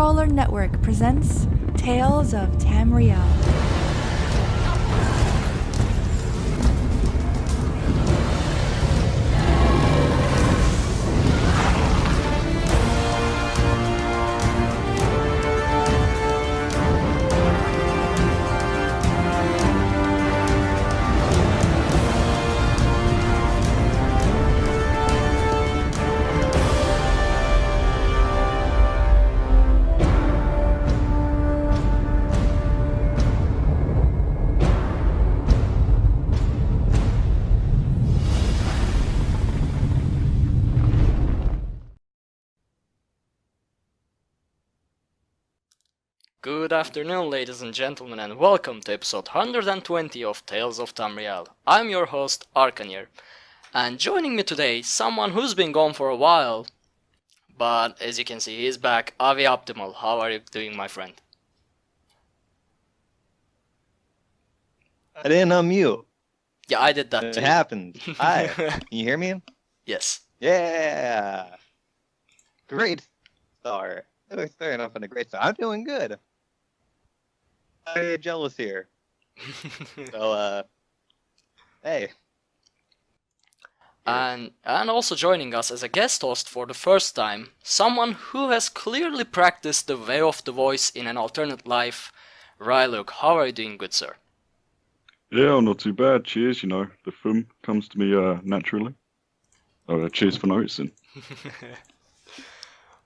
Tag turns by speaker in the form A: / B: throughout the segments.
A: Nightcrawler Network presents Tales of Tamriel.
B: Good afternoon, ladies and gentlemen, and welcome to episode 120 of Tales of Tamriel. I'm your host, Arkhaniir, and joining me today, someone who's been gone for a while, but as you can see, he's back, Avi Optimal. How are you doing, my friend?
C: I didn't unmute.
B: Yeah, I did that
C: It
B: too.
C: happened. Hi. Can you hear me?
B: Yes.
C: Yeah. Great start. We're starting off on a great start. I'm doing good. I get jealous here. So, hey.
B: And also joining us as a guest host for the first time, someone who has clearly practiced the way of the voice in an alternate life, Ryluke. How are you doing, good sir?
D: Yeah, not too bad. Cheers, the film comes to me naturally. Cheers for noticing.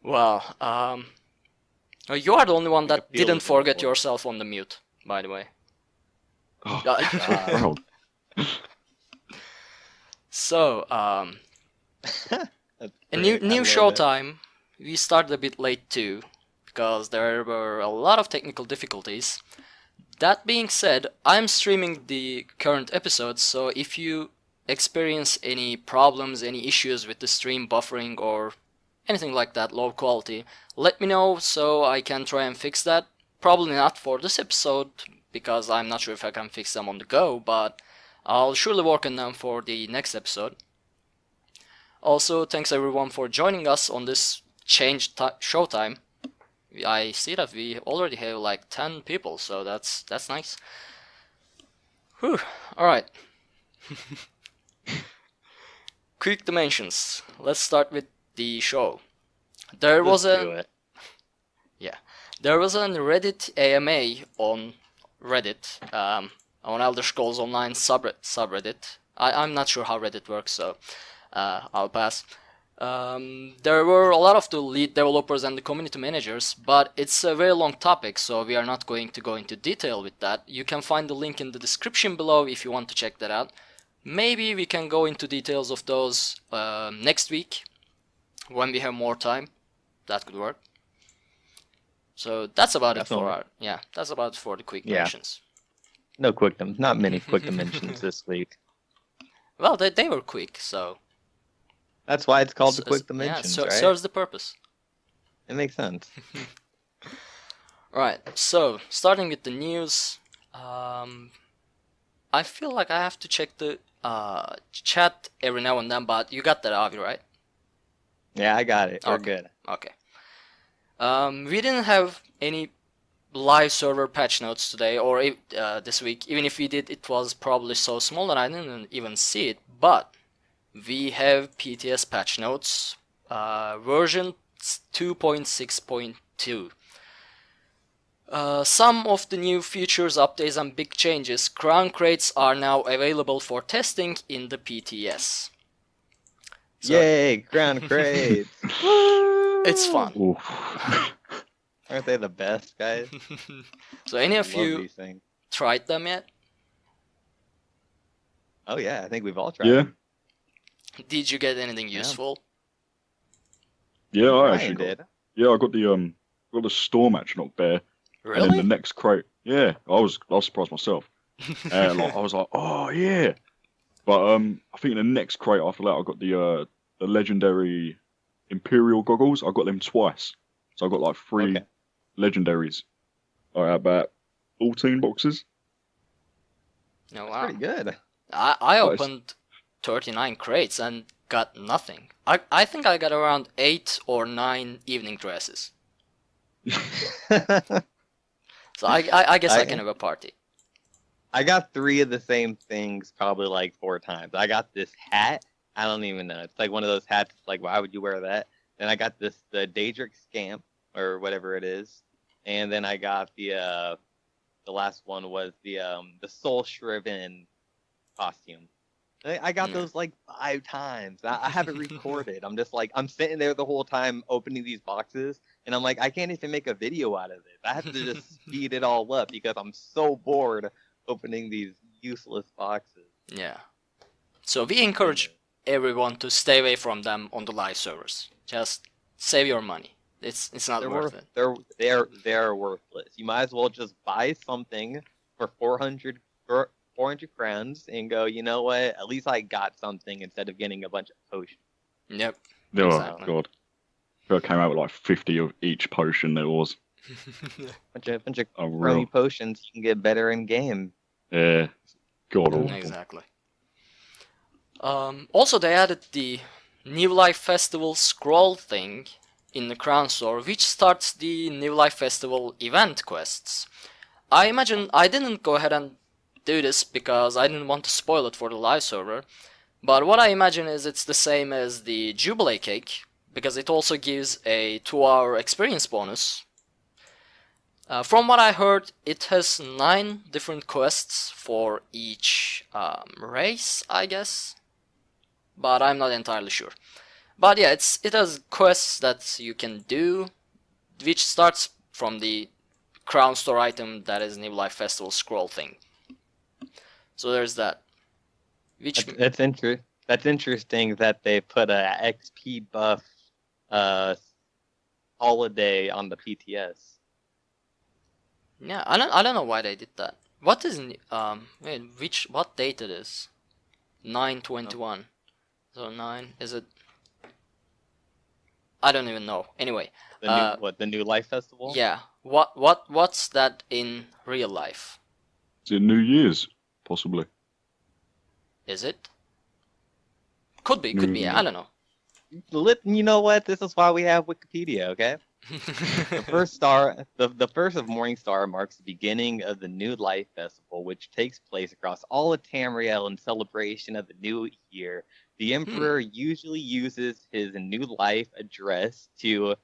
B: Well, you are the only one that
C: I feel
B: didn't
C: it
B: forget
C: before.
B: yourself on the mute, by the way.
D: Oh,
B: Yeah.
D: proud.
B: So,
C: That's
B: a
C: great. I
B: new
C: love
B: show
C: it.
B: time. We started a bit late too, because there were a lot of technical difficulties. That being said, I'm streaming the current episodes, so if you experience any problems, any issues with the stream buffering or anything like that, low quality, let me know so I can try and fix that. Probably not for this episode, because I'm not sure if I can fix them on the go, but I'll surely work on them for the next episode. Also, thanks everyone for joining us on this changed show time. I see that we already have like 10 people, so that's nice. Whew, alright. Quick dimensions. Let's start with the show. There was
C: Let's do it.
B: There was a Reddit AMA on Reddit, on Elder Scrolls Online subreddit. I'm not sure how Reddit works, so I'll pass. There were a lot of the lead developers and the community managers, but it's a very long topic, so we are not going to go into detail with that. You can find the link in the description below if you want to check that out. Maybe we can go into details of those next week, when we have more time. That could work. So that's about it for that's about it for the quick
C: Yeah.
B: mentions.
C: Not many quick dimensions this week.
B: Well, they were quick, so
C: That's why it's called the quick
B: yeah,
C: dimensions,
B: so
C: right?
B: serves the purpose.
C: It makes sense.
B: Right, so starting with the news, I feel like I have to check the chat every now and then, but you got that, Avi, right?
C: Yeah, I got it. We're
B: Okay.
C: good.
B: Okay. We didn't have any live server patch notes today or this week. Even if we did, it was probably so small that I didn't even see it. But we have PTS Patch Notes, version 2.6.2. Some of the new features, updates, and big changes. Crown crates are now available for testing in the PTS. So,
C: Yay, crown crates.
B: it's fun.
D: Oof.
C: Aren't they the best, guys?
B: So any of
C: Love
B: you
C: these things.
B: tried them yet?
C: Oh yeah, I think we've all tried.
D: Yeah,
C: them.
B: Did you get anything
C: Yeah.
B: useful?
D: yeah, I
C: Ryan
D: actually
C: did.
D: I got the storm match not there, and then
B: Really?
D: the next crate. Yeah, I was surprised myself, and I was like, oh yeah, but I think in the next crate after that I got the legendary Imperial goggles. I got them twice, so I got like 3
C: Okay.
D: legendaries. About 14 boxes.
B: No,
C: That's
B: wow.
C: pretty good.
B: I
D: Nice.
B: opened 39 crates and got nothing. I think I got around 8 or 9 evening dresses. So I guess I
C: I-
B: can have a party.
C: I got 3 of the same things probably like 4 times. I got this hat. I don't even know. It's like one of those hats. Like, why would you wear that? Then I got the Daedric Scamp or whatever it is, and then I got the last one was the Soul Shriven costume. I got
B: Yeah.
C: those like 5 times. I have it recorded. I'm just like I'm sitting there the whole time opening these boxes, and I'm like I can't even make a video out of this. I have to just speed it all up because I'm so bored opening these useless boxes.
B: Yeah. So we encourage everyone to stay away from them on the live servers. Just save your money. It's not
C: They're
B: worth
C: worth
B: it.
C: they're worthless. You might as well just buy something for 400 crowns and go, you know what? At least I got something instead of getting a bunch of potions.
B: Yep.
D: Oh
B: Exactly.
D: god. I came out with like 50 of each potion there was.
C: Bunch of
D: Oh,
C: crummy
D: real.
C: potions you can get better in game.
D: Yeah. God awful.
B: Exactly. Also, they added the New Life Festival scroll thing in the Crown Store, which starts the New Life Festival event quests. I imagine I didn't go ahead and do this because I didn't want to spoil it for the live server, but what I imagine is it's the same as the Jubilee Cake, because it also gives a 2-hour experience bonus. From what I heard, it has 9 different quests for each race, I guess, but I'm not entirely sure. But yeah, it has quests that you can do, which starts from the Crown Store item that is New Life Festival scroll thing. So there's that. Which
C: That's interesting that they put a XP buff holiday on the PTS.
B: yeah, I don't know why they did that. What is wait, what date it is? 9/21. So 9 is it? I don't even know. Anyway,
C: The new life festival?
B: yeah. What's that in real life?
D: Is it New Year's? Possibly.
B: Is it? Could be. I don't know.
C: You know what? This is why we have Wikipedia, okay? The first of Morningstar marks the beginning of the New Life Festival, which takes place across all of Tamriel in celebration of the new year. The Emperor usually uses his New Life address to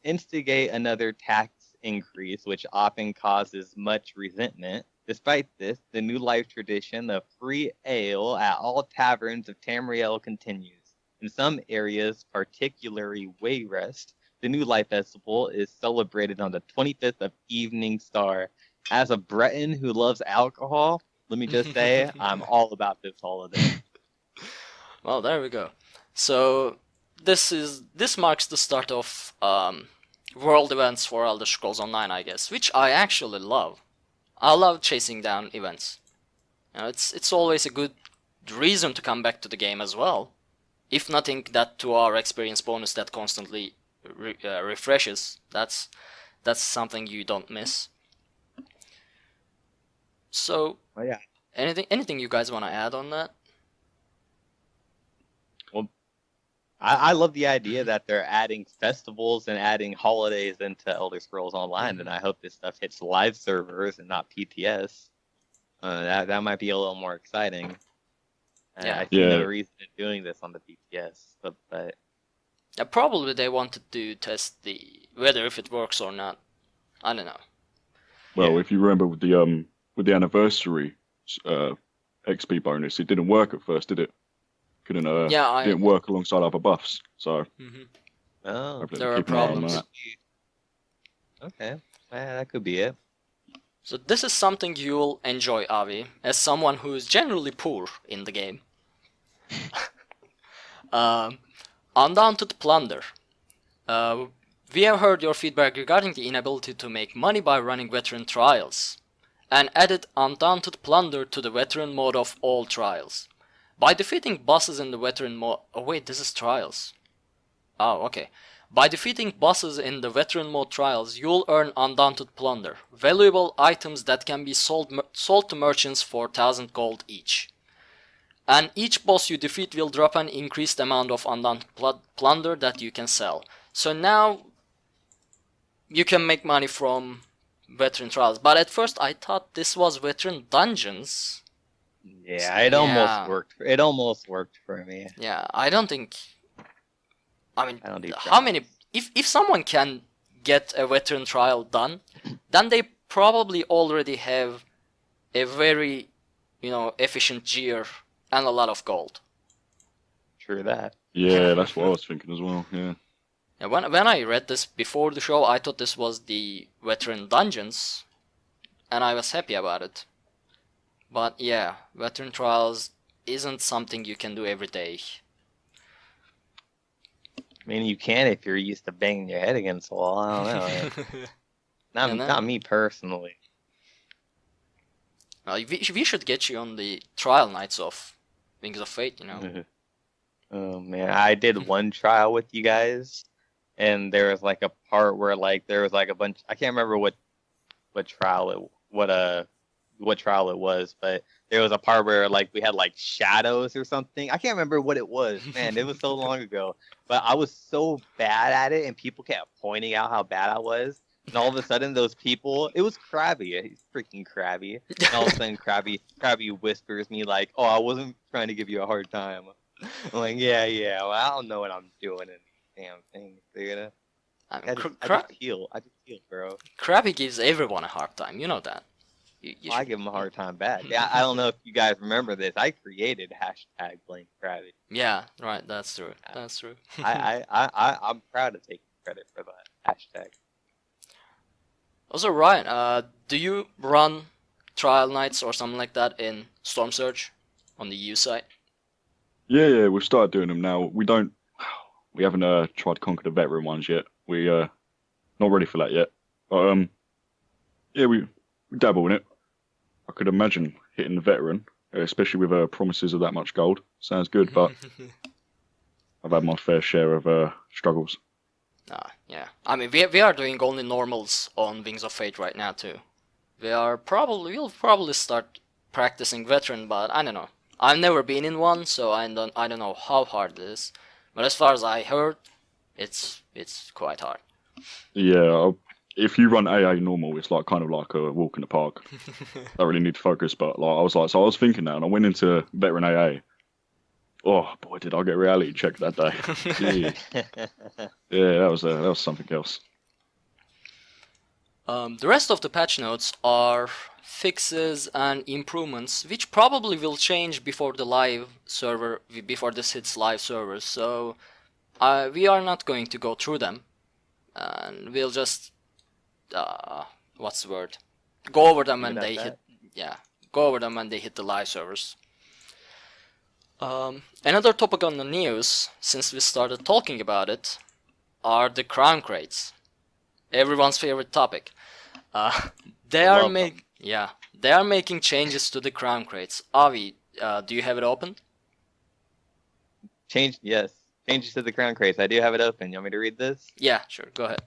C: instigate another tax increase, which often causes much resentment. Despite this, the New Life tradition of free ale at all taverns of Tamriel continues. In some areas, particularly Wayrest, the New Life Festival is celebrated on the 25th of Evening Star. As a Breton who loves alcohol, let me just say, I'm all about this holiday.
B: Well, there we go. So this marks the start of world events for Elder Scrolls Online, I guess, which I actually love. I love chasing down events. You know, it's always a good reason to come back to the game as well. If nothing, that 2-hour experience bonus that constantly refreshes, that's something you don't miss. So,
C: Oh, yeah.
B: anything you guys want to add on that?
C: I love the idea that they're adding festivals and adding holidays into Elder Scrolls Online, and I hope this stuff hits live servers and not PTS. That might be a little more exciting.
B: Yeah.
C: I see no reason in doing this on the PTS, but
B: Probably they wanted to test whether if it works or not. I don't know.
D: Well, if you remember with the anniversary XP bonus, it didn't work at first, did it? Couldn't didn't work alongside other buffs. So
C: oh,
D: hopefully
B: there
D: they'll
B: are
D: keep an eye on
B: problems.
D: that.
C: Okay, that could be it.
B: So this is something you'll enjoy, Avi, as someone who is generally poor in the game. Undaunted Plunder. We have heard your feedback regarding the inability to make money by running veteran trials, and added Undaunted Plunder to the veteran mode of all trials. By defeating bosses in the veteran mode... Oh wait, this is trials. Oh, okay. By defeating bosses in the veteran mode trials, you'll earn Undaunted Plunder, valuable items that can be sold to merchants for 1,000 gold each. And each boss you defeat will drop an increased amount of Undaunted Plunder that you can sell. So now, you can make money from veteran trials. But at first I thought this was veteran dungeons.
C: Yeah, it
B: Yeah.
C: almost worked. It almost worked for me.
B: Yeah, I don't think. I mean,
C: I don't do
B: how
C: trials.
B: many? If someone can get a veteran trial done, then they probably already have a very, efficient gear and a lot of gold.
C: True that.
D: Yeah, that's what I was thinking as well. Yeah.
B: And when I read this before the show, I thought this was the veteran dungeons, and I was happy about it. But yeah, veteran trials isn't something you can do every day.
C: I mean, you can if you're used to banging your head against the wall. I don't know. Not me personally.
B: We should get you on the trial nights of Wings of Fate,
C: Oh man, I did one trial with you guys, and there was like a part where like there was like a bunch. I can't remember what trial it was, but there was a part where like we had like shadows or something. I can't remember what it was. Man, it was so long ago. But I was so bad at it, and people kept pointing out how bad I was. And all of a sudden, those people, it was Krabby. He's freaking Krabby. And all of a sudden, Krabby whispers me like, "Oh, I wasn't trying to give you a hard time." I'm like, yeah. Well, I don't know what I'm doing in these damn things, dude.
B: I
C: I
B: mean,
C: just heal, bro.
B: Krabby gives everyone a hard time. You know that.
C: I give him a hard time back. Yeah, I don't know if you guys remember this. I created #blame Krabby.
B: Yeah, right. That's true. That's true.
C: I'm proud to take credit for that hashtag.
B: Also, Ryan, do you run trial nights or something like that in Storm Surge on the EU site?
D: Yeah, we've started doing them now. We haven't tried to conquer the veteran ones yet. We not ready for that yet. But yeah, we dabble in it. I could imagine hitting the veteran, especially with promises of that much gold. Sounds good, but I've had my fair share of struggles.
B: Yeah. I mean, we are doing only normals on Wings of Fate right now too. We'll probably start practicing veteran, but I don't know. I've never been in one, so I don't know how hard it is. But as far as I heard, it's quite hard.
D: Yeah, if you run AA normal, it's like kind of like a walk in the park. Don't really need to focus, but like I was thinking that, and I went into veteran AA. Oh boy, did I get reality check that day. Yeah, that was something else.
B: The rest of the patch notes are fixes and improvements, which probably will change before this hits live servers. So we are not going to go through them, and we'll just what's the word? Go over them when they hit the live servers. Another topic on the news, since we started talking about it, are the crown crates. Everyone's favorite topic. They are making changes to the crown crates. Avi, do you have it open?
C: Yes. Changes to the crown crates. I do have it open. You want me to read this?
B: Yeah, sure. Go ahead.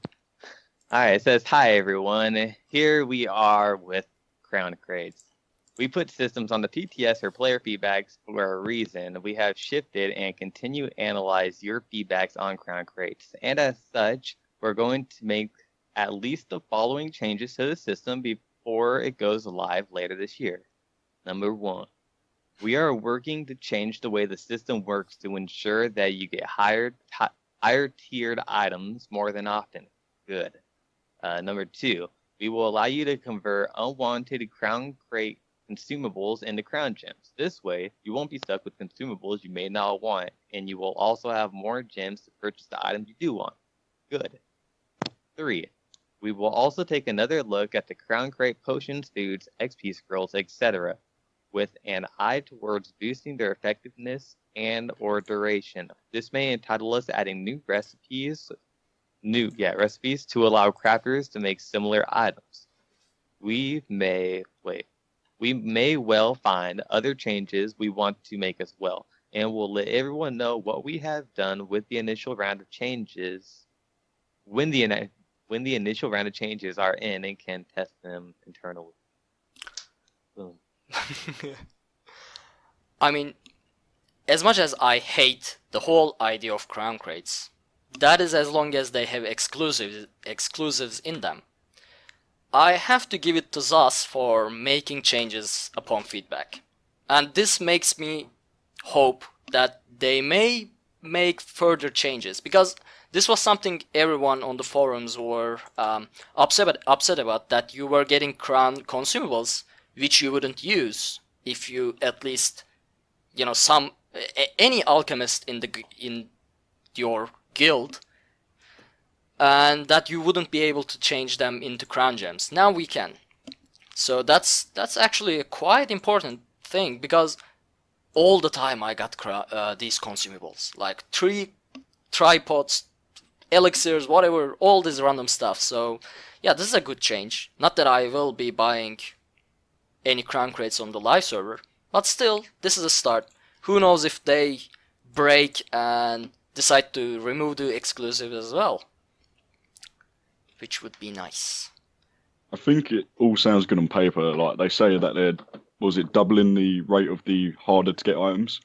C: Alright, it says, "Hi everyone. Here we are with crown crates. We put systems on the PTS or player feedbacks for a reason. We have shifted and continue to analyze your feedbacks on crown crates. And as such, we're going to make at least the following changes to the system before it goes live later this year. Number 1, we are working to change the way the system works to ensure that you get higher tiered items more than often. Good. Number 2, we will allow you to convert unwanted crown crate consumables into crown gems. This way, you won't be stuck with consumables you may not want, and you will also have more gems to purchase the items you do want. Good. 3, we will also take another look at the crown crate potions, foods, XP scrolls, etc., with an eye towards boosting their effectiveness and or duration. This may entitle us to adding new recipes to allow crafters to make similar items. We may well find other changes we want to make as well, and we'll let everyone know what we have done with the initial round of changes when the initial round of changes are in and can test them internally." Boom.
B: I mean, as much as I hate the whole idea of crown crates, that is as long as they have exclusives in them. I have to give it to ZOS for making changes upon feedback. And this makes me hope that they may make further changes, because this was something everyone on the forums were upset about, that you were getting crown consumables which you wouldn't use if you at least, you know, any alchemist in your guild, and that you wouldn't be able to change them into crown gems. Now we can. So that's actually a quite important thing, because all the time I got these consumables, like 3 tripods, elixirs, whatever, all this random stuff. So yeah, this is a good change. Not that I will be buying any crown crates on the live server, but still, this is a start. Who knows if they break and decide to remove the exclusive as well, which would be nice.
D: I think it all sounds good on paper. Like they say that they're, was it doubling the rate of the harder to get items?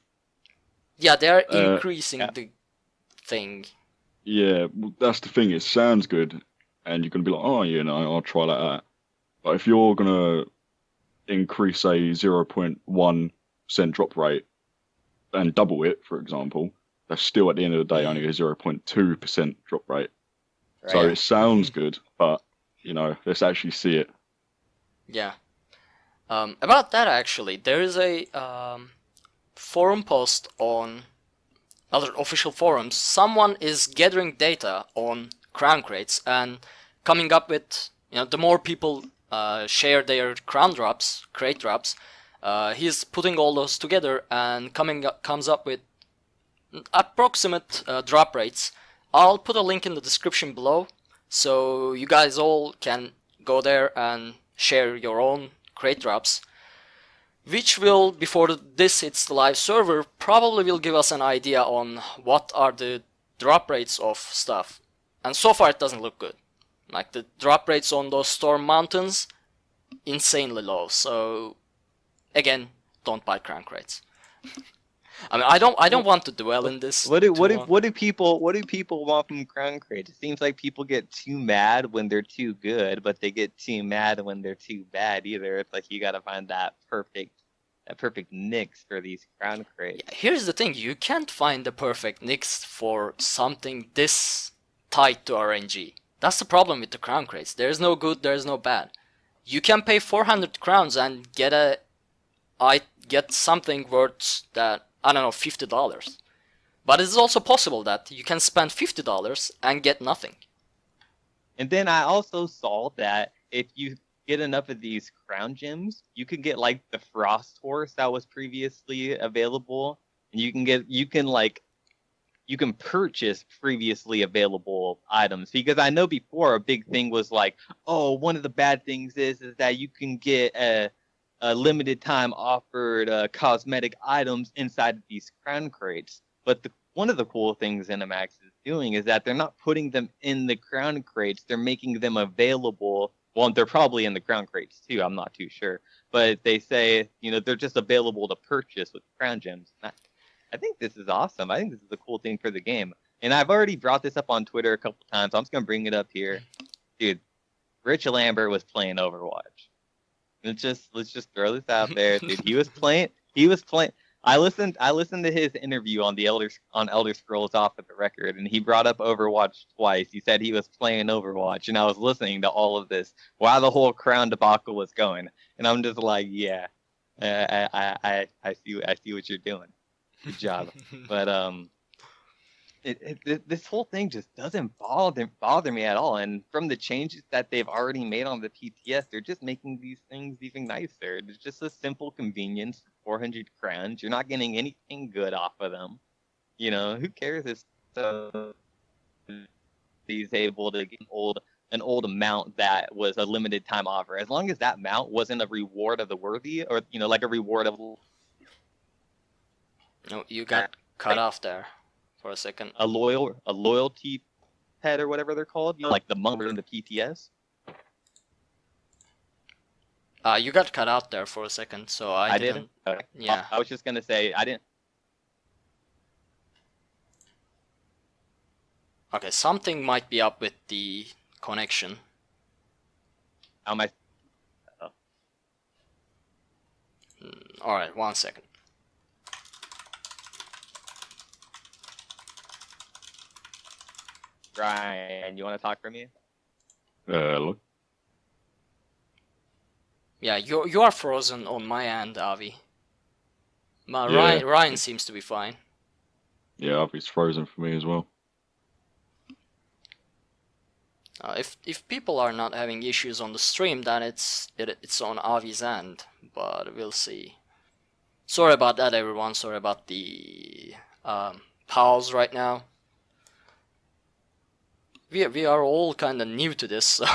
B: Yeah, they're increasing the thing.
D: Yeah, well, that's the thing. It sounds good, and you're gonna be like, oh, you know, I'll try that out. But if you're gonna increase a 0.1% drop rate and double it, for example, that's still at the end of the day only a 0.2% drop rate. Right. So it sounds good, but you know, let's actually see it.
B: Yeah. About that, actually, there is a forum post on other official forums. Someone is gathering data on crown crates and coming up with, you know, the more people share their crate drops, he's putting all those together and comes up with approximate drop rates. I'll put a link in the description below, so you guys all can go there and share your own crate drops, which will, before this hits the live server, probably will give us an idea on what are the drop rates of stuff. And so far it doesn't look good. Like the drop rates on those storm mountains, insanely low. So again, don't buy crown crates. I mean, I don't want to dwell in this.
C: What do people want from crown crates? It seems like people get too mad when they're too good, but they get too mad when they're too bad either. It's like you gotta find that perfect mix for these crown crates.
B: Yeah, here's the thing: you can't find the perfect mix for something this tight to RNG. That's the problem with the crown crates. There's no good, there's no bad. You can pay 400 crowns and get something worth that, I don't know, $50. But it's also possible that you can spend $50 and get nothing.
C: And then I also saw that if you get enough of these crown gems, you can get like the frost horse that was previously available, and you can purchase previously available items. Because I know before a big thing was like, oh, one of the bad things is that you can get a limited time offered cosmetic items inside of these crown crates. But one of the cool things ZeniMax is doing is that they're not putting them in the crown crates. They're making them available. Well, they're probably in the crown crates too. I'm not too sure. But they say, you know, they're just available to purchase with crown gems. I think this is awesome. I think this is a cool thing for the game. And I've already brought this up on Twitter a couple times. So I'm just going to bring it up here. Dude, Rich Lambert was playing Overwatch. Let's just throw this out there, dude. He was playing. I listened to his interview on Elder Scrolls Off the Record, and he brought up Overwatch twice. He said he was playing Overwatch, and I was listening to all of this while the whole crown debacle was going, and I'm just like, yeah, I see what you're doing. Good job. But this whole thing just doesn't bother me at all. And from the changes that they've already made on the PTS, they're just making these things even nicer. It's just a simple convenience. 400 crowns. You're not getting anything good off of them. You know, who cares if he's able to get an old mount that was a limited time offer, as long as that mount wasn't a reward of the worthy, or you know, like a reward of.
B: No, you got cut off there for a second.
C: A loyalty pet or whatever they're called, you know, like the monk in the PTS.
B: You got cut out there for a second, so I didn't.
C: Okay.
B: Yeah.
C: I was just gonna say I didn't.
B: Okay, something might be up with the connection.
C: How am I?
B: Alright, 1 second.
C: Ryan, you want to talk for me?
D: Look.
B: Yeah, you are frozen on my end, Avi.
D: Yeah.
B: Ryan seems to be fine.
D: Yeah, Avi's frozen for me as well.
B: If people are not having issues on the stream, then it's on Avi's end, but we'll see. Sorry about that, everyone. Sorry about the pause right now. We are all kind of new to this, so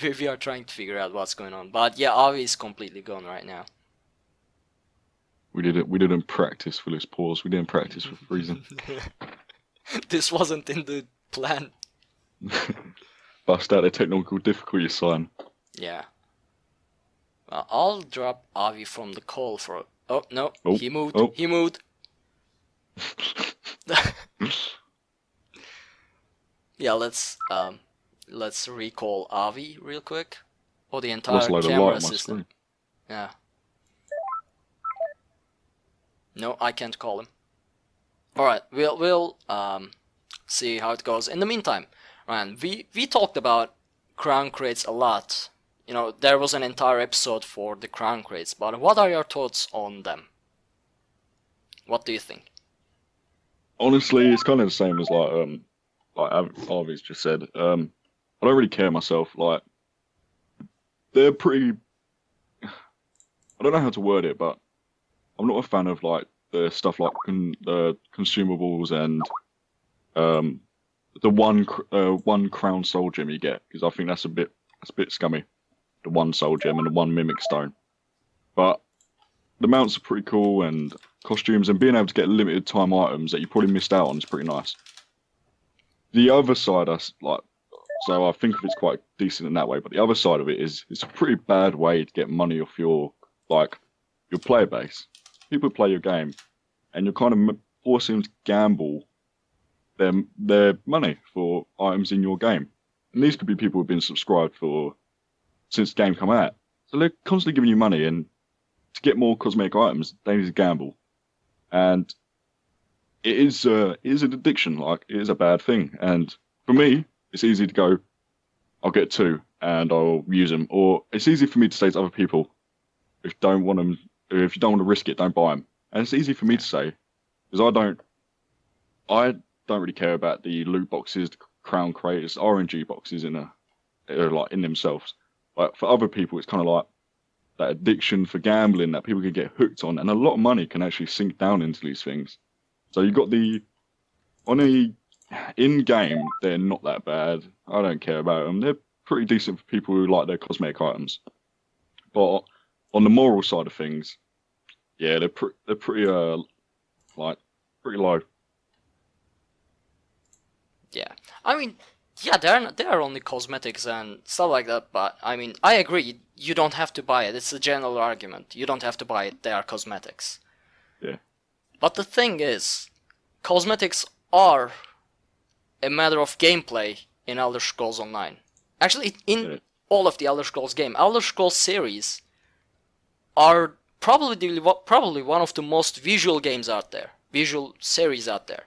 B: we are trying to figure out what's going on. But yeah, Avi is completely gone right now.
D: We didn't practice for this pause. We didn't practice for freezing.
B: This wasn't in the plan.
D: Bust out the technical difficulty sign.
B: Yeah. I'll drop Avi from the call for. Oh no,
D: Oh,
B: he moved.
D: oh.
B: He moved. Yeah, let's recall Avi real quick. Or the entire
D: Lost a load of light
B: camera
D: on my
B: system.
D: screen.
B: Yeah. No, I can't call him. Alright, we'll see how it goes. In the meantime, Ryan, we talked about crown crates a lot. You know, there was an entire episode for the crown crates, but what are your thoughts on them? What do you think?
D: Honestly, it's kind of the same as like Avi's just said. I don't really care myself. Like, they're pretty. I don't know how to word it, but I'm not a fan of like the stuff like the consumables and the one crown soul gem you get, because I think that's a bit scummy. The one soul gem and the one mimic stone, but the mounts are pretty cool, and costumes and being able to get limited time items that you probably missed out on is pretty nice. The other side, so I think of it's quite decent in that way, but the other side of it is it's a pretty bad way to get money off your player base. People play your game, and you're kind of forcing them to gamble their money for items in your game. And these could be people who've been subscribed since the game come out. So they're constantly giving you money, and to get more cosmetic items, they need to gamble. And it is an addiction. Like, it is a bad thing. And for me, it's easy to go, I'll get 2 and I'll use them. Or it's easy for me to say to other people, if you don't want to risk it, don't buy them. And it's easy for me to say, because I don't really care about the loot boxes, the crown craters, RNG boxes in themselves. But for other people, it's kind of like that addiction for gambling that people can get hooked on, and a lot of money can actually sink down into these things. So you've got in-game, they're not that bad. I don't care about them. They're pretty decent for people who like their cosmetic items. But on the moral side of things, yeah, they're pretty low.
B: Yeah, I mean, yeah, they are only cosmetics and stuff like that, but I mean, I agree, you don't have to buy it. It's a general argument. You don't have to buy it, they are cosmetics.
D: Yeah.
B: But the thing is, cosmetics are a matter of gameplay in Elder Scrolls Online. Actually, in all of the Elder Scrolls game, Elder Scrolls series are probably one of the most visual games out there, visual series out there.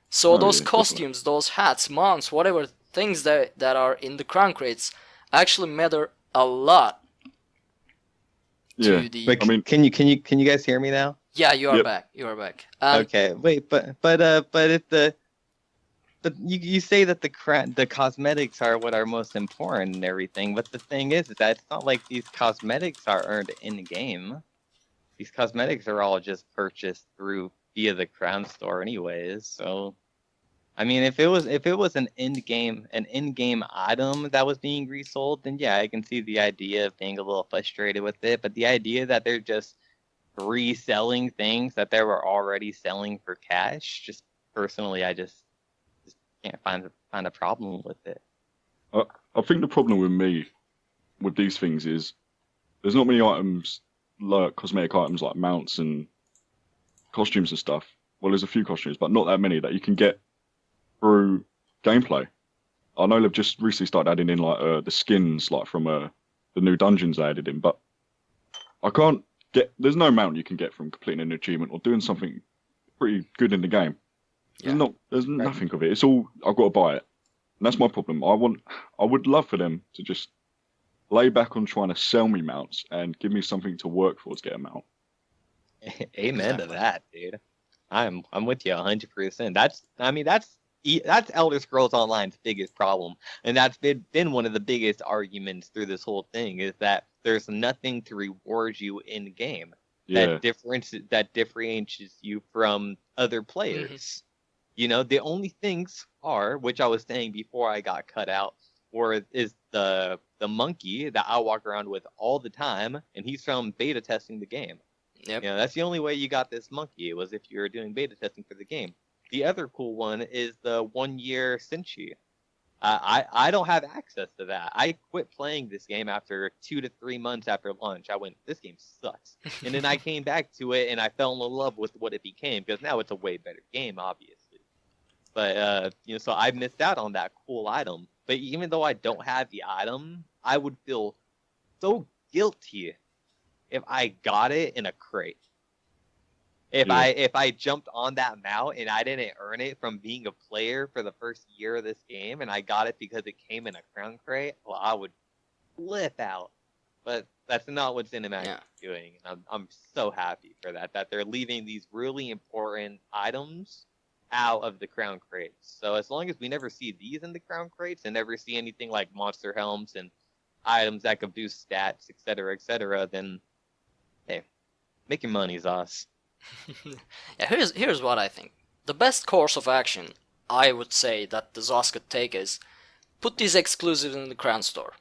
B: So those costumes, those hats, mounts, whatever things that are in the crown crates actually matter a lot.
D: Yeah.
C: Wait, I mean, can you guys hear me now?
B: Yeah, you are back. You are back.
C: Okay, wait, but if you say that the cosmetics are what are most important and everything, but the thing is that it's not like these cosmetics are earned in game. These cosmetics are all just purchased via the crown store anyways. So, I mean, if it was an in-game item that was being resold, then yeah, I can see the idea of being a little frustrated with it. But the idea that they're just reselling things that they were already selling for cash, just personally, I just can't find a problem with it.
D: I think the problem with me with these things is there's not many items, like cosmetic items like mounts and costumes and stuff. Well, there's a few costumes, but not that many that you can get through gameplay. I know they've just recently started adding in like the skins like from the new dungeons they added in, but I can't get. There's no amount you can get from completing an achievement or doing something pretty good in the game.
B: Yeah.
D: There's nothing of it. It's all I've got to buy it, and that's my problem. I would love for them to just lay back on trying to sell me mounts and give me something to work for to get a mount.
C: Amen to that, dude. I'm with you 100%. That's Elder Scrolls Online's biggest problem, and that's been one of the biggest arguments through this whole thing is that there's nothing to reward you in game
D: Yeah.
C: that differentiates you from other players. You know, the only things are, which I was saying before I got cut out, is the monkey that I walk around with all the time, and he's from beta testing the game.
B: Yep.
C: You know, that's the only way you got this monkey was if you were doing beta testing for the game. The other cool one is the 1 year Senshi. I don't have access to that. I quit playing this game after 2 to 3 months after launch. I went, this game sucks. And then I came back to it and I fell in love with what it became because now it's a way better game, obviously. But, you know, so I missed out on that cool item. But even though I don't have the item, I would feel so guilty if I got it in a crate. If I jumped on that mount and I didn't earn it from being a player for the first year of this game and I got it because it came in a crown crate, well, I would flip out. But that's not what Cinematic is doing. I'm so happy for that they're leaving these really important items out of the crown crates. So as long as we never see these in the crown crates and never see anything like monster helms and items that could boost stats, etc., then hey, make your money, Zos.
B: Yeah, here's what I think. The best course of action I would say that the Zos could take is put these exclusives in the Crown Store.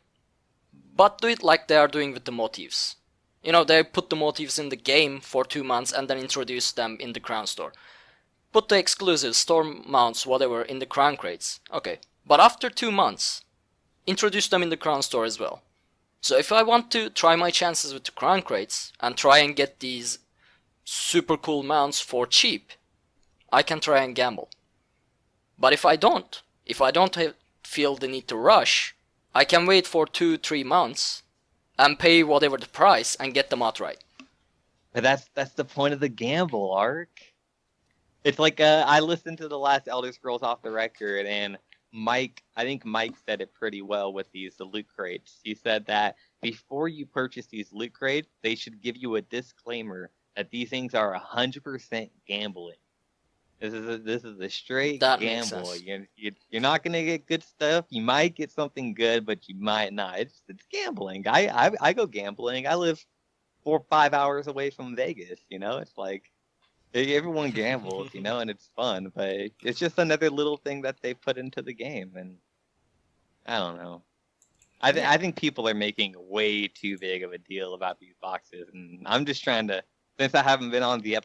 B: But do it like they are doing with the motifs. You know, they put the motifs in the game for 2 months and then introduce them in the Crown Store. Put the exclusives, store mounts, whatever, in the Crown crates. Okay. But after 2 months, introduce them in the Crown Store as well. So if I want to try my chances with the Crown crates and try and get these super cool mounts for cheap, I can try and gamble. But if I don't feel the need to rush, I can wait for 2-3 months and pay whatever the price and get them outright.
C: But that's the point of the gamble, Ark. It's like I listened to the last Elder Scrolls Off the Record, and I think Mike said it pretty well with the loot crates. He said that before you purchase these loot crates, they should give you a disclaimer that these things are 100% gambling. This is a straight gamble. You're not gonna get good stuff. You might get something good, but you might not. It's gambling. I go gambling. I live 4 or 5 hours away from Vegas. You know, it's like everyone gambles. You know, and it's fun. But it's just another little thing that they put into the game, and I don't know. I think people are making way too big of a deal about these boxes, and I'm just trying to. Since I haven't been on the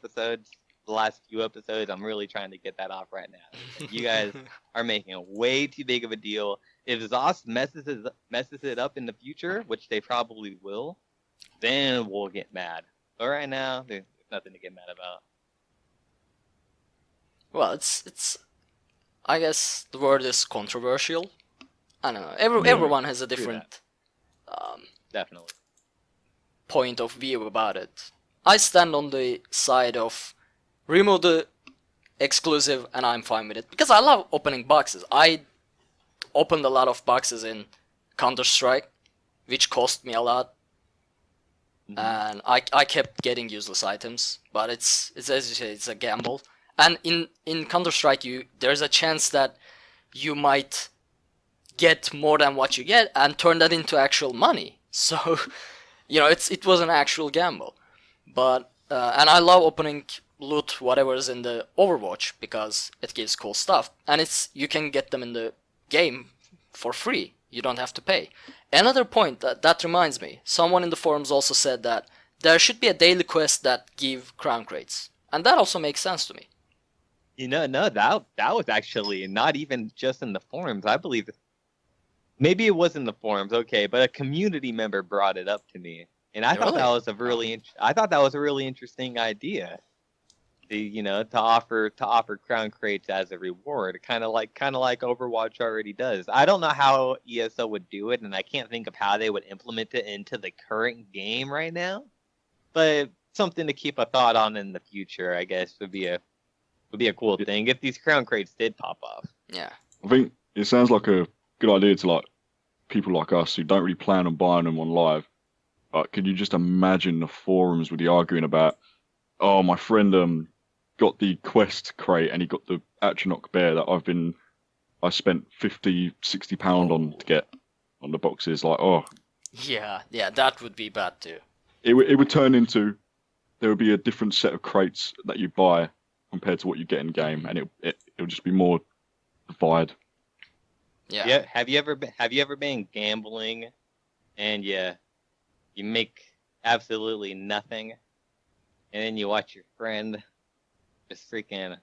C: last few episodes, I'm really trying to get that off right now. You guys are making a way too big of a deal. If Zos messes it up in the future, which they probably will, then we'll get mad. But right now, there's nothing to get mad about.
B: Well, it's I guess the word is controversial. I don't know. Everyone has a different
C: Definitely
B: point of view about it. I stand on the side of remove the exclusive and I'm fine with it. Because I love opening boxes. I opened a lot of boxes in Counter-Strike, which cost me a lot. And I kept getting useless items. But it's as you say, it's a gamble. And in Counter-Strike, there's a chance that you might get more than what you get and turn that into actual money. So, you know, it was an actual gamble. But and I love opening loot whatever's in the Overwatch because it gives cool stuff, and you can get them in the game for free. You don't have to pay. Another point that reminds me, someone in the forums also said that there should be a daily quest that give crown crates, and that also makes sense to me.
C: You know, no, that was actually not even just in the forums. I believe maybe it was in the forums, okay, but a community member brought it up to me. And I thought that was a really interesting idea. to offer crown crates as a reward, kind of like Overwatch already does. I don't know how ESO would do it, and I can't think of how they would implement it into the current game right now. But something to keep a thought on in the future, I guess, would be a cool thing if these crown crates did pop off.
B: Yeah.
D: I think it sounds like a good idea to like people like us who don't really plan on buying them on live. But could you just imagine the forums with the arguing about, oh, my friend got the quest crate and he got the Atronach bear that I spent £50-60 on to get on the boxes. Like, oh,
B: Yeah, that would be bad too.
D: it would turn into, there would be a different set of crates that you buy compared to what you get in game, and it would just be more divided.
B: Yeah.
C: Have you ever been gambling, and you make absolutely nothing, and then you watch your friend just freaking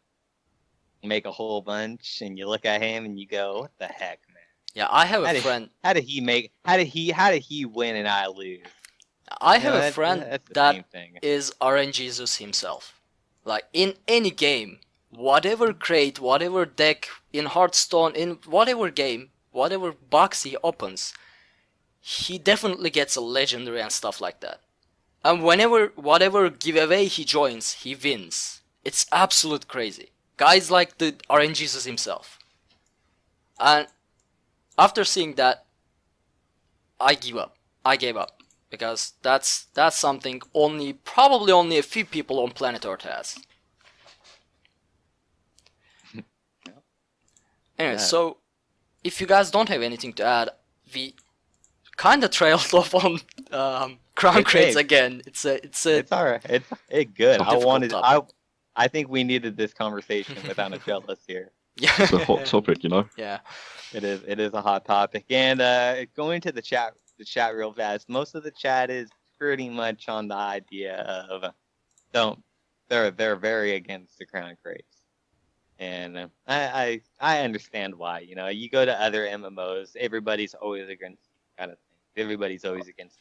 C: make a whole bunch, and you look at him and you go, "What the heck, man?"
B: Yeah, I have a friend.
C: How did he win and I lose?
B: I have a friend
C: that's the
B: that
C: same thing.
B: is RNGesus himself. Like, in any game, whatever crate, whatever deck, in Hearthstone, in whatever game, whatever box he opens, he definitely gets a legendary and stuff like that. And whatever giveaway he joins, he wins. It's absolute crazy. Guys like the RNGesus himself. And after seeing that, I gave up. Because that's something probably only a few people on planet Earth has. Anyway,
C: Yeah.
B: so if you guys don't have anything to add, we kind of trailed off on crown crates
C: Hey.
B: again. It's
C: alright. It's good.
B: Difficult
C: I think we needed this conversation without a jealous here.
D: It's a hot topic, you know.
B: Yeah.
C: It is a hot topic. And going to the chat real fast. Most of the chat is pretty much on the idea of they're very against the crown crates. And I understand why. You go to other MMOs, everybody's always against kind of things. Everybody's always against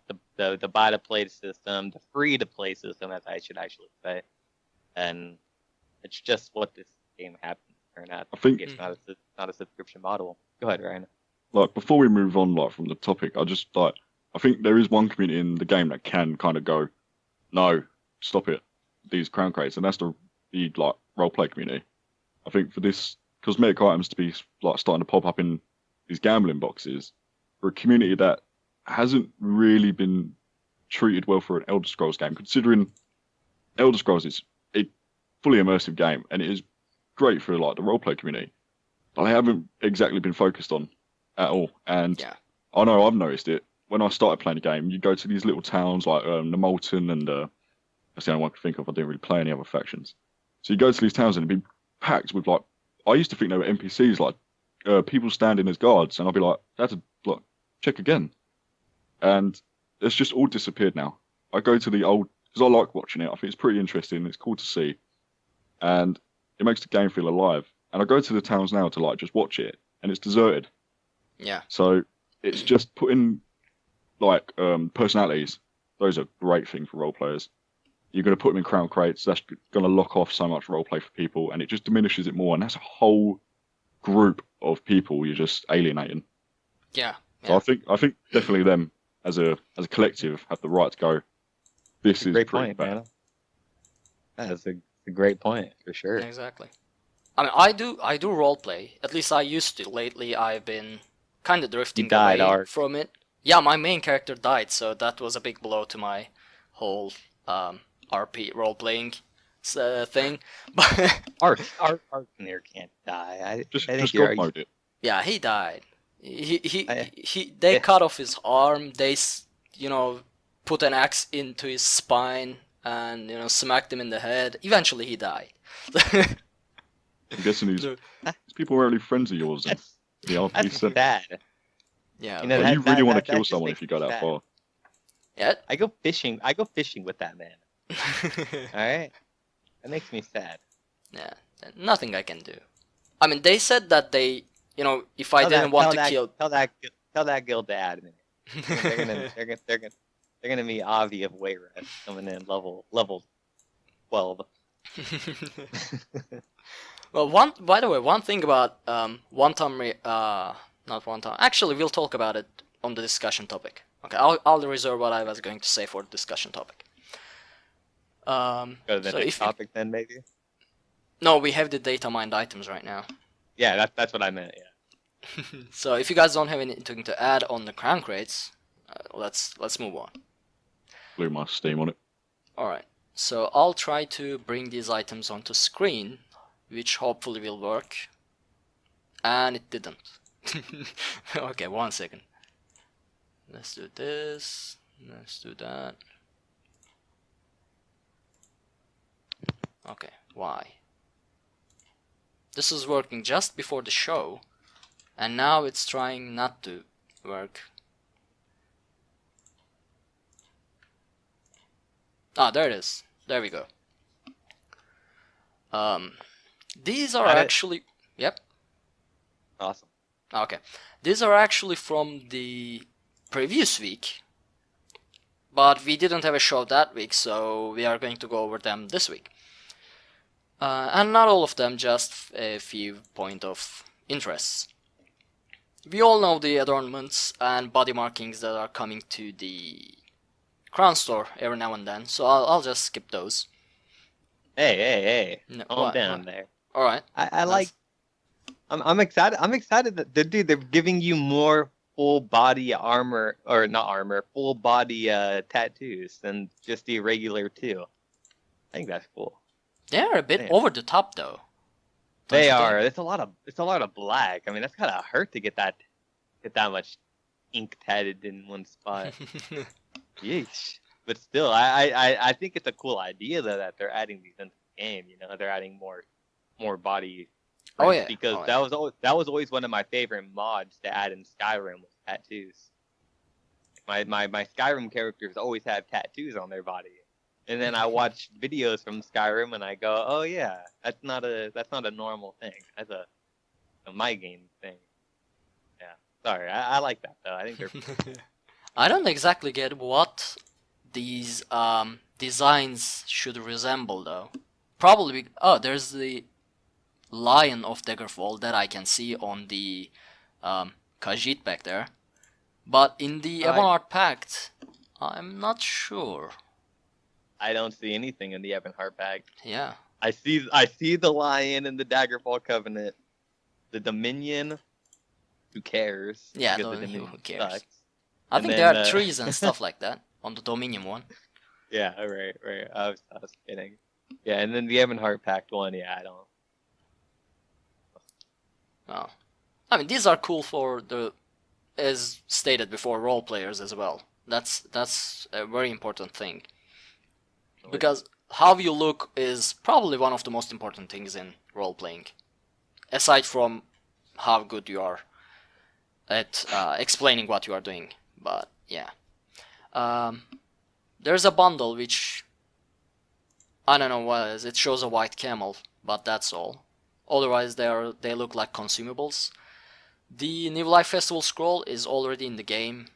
C: the buy to play system, the free to play system, as I should actually say. And it's just what this game happens to turn out.
D: I think-
C: It's not a subscription model. Go ahead, Ryan.
D: Like, before we move on, like, from the topic, I think there is one community in the game that can kind of go, no, stop it, these crown crates, and that's the like roleplay community. I think for this cosmetic items to be like starting to pop up in these gambling boxes, for a community that hasn't really been treated well for an Elder Scrolls game, considering Elder Scrolls is a fully immersive game and it is great for like the roleplay community, but they haven't exactly been focused on at all. And
B: Yeah.
D: I know I've noticed it when I started playing the game. You go to these little towns like the Molten, and that's the only one I can think of. I didn't really play any other factions. So you go to these towns and it'd be packed with, like, I used to think they were NPCs, like people standing as guards, and I'll be like, that's a look, check again. And it's just all disappeared now. I go to the old, because I like watching it. I think it's pretty interesting. It's cool to see, and it makes the game feel alive. And I go to the towns now to like just watch it, and it's deserted.
B: Yeah.
D: So it's just putting like personalities. Those are a great thing for role players. You're going to put them in crown crates. That's going to lock off so much roleplay for people, and it just diminishes it more. And that's a whole group of people you're just alienating.
B: Yeah.
D: So I think definitely them as a collective have the right to go. This is
C: Great
D: pretty
C: point,
D: bad.
C: man. That's a great point for sure.
B: Exactly. I mean, I do roleplay. At least I used to. Lately, I've been kind of drifting
C: died,
B: away
C: Ark.
B: from it. Yeah, my main character died, so that was a big blow to my whole RP role-playing thing. But
C: Arkhaniir can't die.
D: Just
C: I think
D: just
C: you're
D: God mode it.
B: yeah, he died. They cut off his arm. They put an axe into his spine and smacked him in the head. Eventually, he died.
D: I'm guessing these people are really friends of yours. And
C: That's
D: the RP
C: that's
D: said,
C: sad.
B: Yeah.
C: You know,
D: but you really want to
C: that
D: kill
C: just
D: someone
C: makes
D: if you go
C: me
D: that
C: sad.
D: far.
B: Yeah.
C: I go fishing with that man. All right, that makes me sad.
B: Yeah. Nothing I can do. I mean, they said that they, if I didn't want to kill.
C: Tell that guild to add me. They're gonna meet Avi of Wayrest coming in level 12.
B: Well, by the way, one thing about one Tamriel, not one time. Actually, we'll talk about it on the discussion topic. Okay, I'll reserve what I was going to say for the discussion topic.
C: Go to the
B: So
C: next
B: if
C: topic then, maybe.
B: no, we have the data mined items right now.
C: Yeah, that's what I meant. Yeah.
B: So if you guys don't have anything to add on the crown crates, let's move on.
D: Blew my steam on it.
B: All right. So I'll try to bring these items onto screen, which hopefully will work. And it didn't. Okay, 1 second. Let's do this. Let's do that. Okay, why? This is working just before the show, and now it's trying not to work. Ah, there it is. There we go. These are
C: Got it.
B: actually... Yep.
C: Awesome.
B: Okay. These are actually from the previous week, but we didn't have a show that week, so we are going to go over them this week. And not all of them, just a few point of interests. We all know the adornments and body markings that are coming to the crown store every now and then, so I'll just skip those.
C: Hey.
B: No,
C: Calm
B: what?
C: down there.
B: Alright.
C: I like. I'm excited. I'm excited that they're giving you more full body armor, or not armor, full body tattoos than just the regular two. I think that's cool.
B: They're a bit
C: Yeah.
B: over the top though. Don't
C: They
B: you
C: are. It's a lot of black. I mean, that's gotta hurt to get that much ink tatted in one spot.
B: think?
C: Yeesh. But still, I think it's a cool idea though that they're adding these into the game. You know, they're adding more body.
B: Oh,
C: prints,
B: yeah.
C: Because
B: Oh, yeah.
C: that was always one of my favorite mods to add in Skyrim was tattoos. My Skyrim characters always have tattoos on their body. And then I watch videos from Skyrim and I go, oh yeah, that's not a normal thing. That's a my game thing. Yeah. Sorry, I like that though. I think they're
B: I don't exactly get what these designs should resemble though. Probably there's the lion of Daggerfall that I can see on the Khajiit back there. But in the Ebonheart Pact, I'm not sure.
C: I don't see anything in the Ebonheart Pact.
B: Yeah.
C: I see the lion in the Daggerfall Covenant. The Dominion, who cares?
B: Yeah,
C: Because
B: who
C: Dominion
B: cares?
C: sucks.
B: I
C: And
B: think
C: then,
B: there are trees and stuff like that on the Dominion one.
C: Yeah, right. I was kidding. Yeah, and then the Ebonheart Pact one, yeah, I don't.
B: Oh. I mean, these are cool for the, as stated before, role players as well. That's a very important thing. Because how you look is probably one of the most important things in role playing. Aside from how good you are at explaining what you are doing. But yeah. There's a bundle which I don't know what it is. It shows a white camel, but that's all. Otherwise they look like consumables. The New Life Festival scroll is already in the game.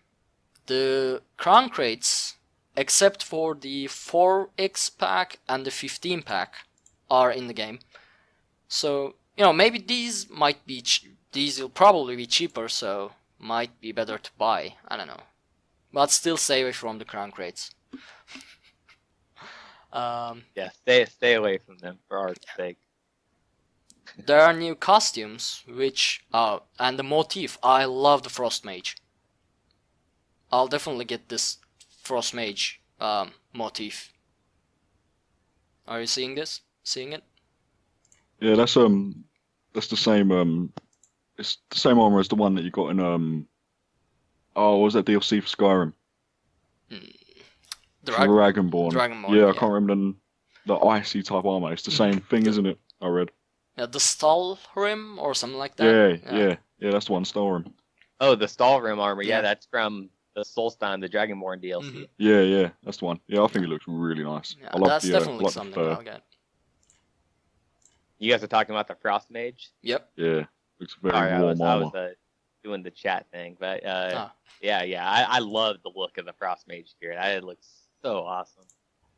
B: The crown crates, except for the 4x pack and the 15 pack, are in the game. So, you know, maybe these might be these will probably be cheaper, so might be better to buy. I don't know. But still stay away from the crown crates.
C: Yeah, stay away from them for art's sake.
B: There are new costumes, which and the motif. I love the Frost Mage. I'll definitely get this Frost Mage motif. Are you seeing this? Seeing it?
D: Yeah, that's the same it's the same armor as the one that you got in what was that DLC for Skyrim? Dragonborn.
B: Dragonborn,
D: Yeah, I
B: yeah.
D: can't remember the icy type armor. It's the same thing, isn't it? I read.
B: Yeah, the Stalhrim or something like that.
D: Yeah, that's the one, Stalhrim.
C: Oh, the Stalrim armor. Yeah,
B: Yeah.
C: that's from the Solstheim, the Dragonborn DLC.
B: Mhm.
D: Yeah, that's the one. Yeah, I think it looks really nice.
B: Yeah,
D: I love
B: that's
D: the,
B: definitely
D: like the
B: something
D: fur.
B: I'll get.
C: You guys are talking about the Frost Mage?
B: Yep.
D: Yeah, looks very
C: Sorry, I
D: warm armor.
C: was doing the chat thing, but
B: Ah.
C: yeah, I love the look of the Frost Mage gear. It looks so awesome,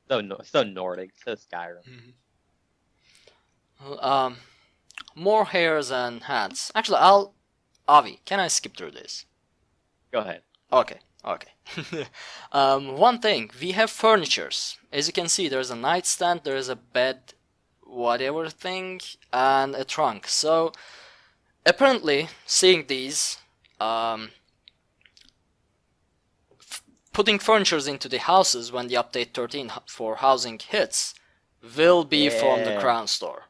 C: so Nordic, so Skyrim.
B: Mhm. Um, more hairs and hats. Actually, Avi, can I skip through this?
C: Go ahead.
B: Okay. One thing, we have furnitures. As you can see, there's a nightstand, there's a bed, whatever thing, and a trunk. So, apparently, seeing these, putting furnitures into the houses when the update 13 for housing hits will be from the
C: Yeah.
B: Crown Store.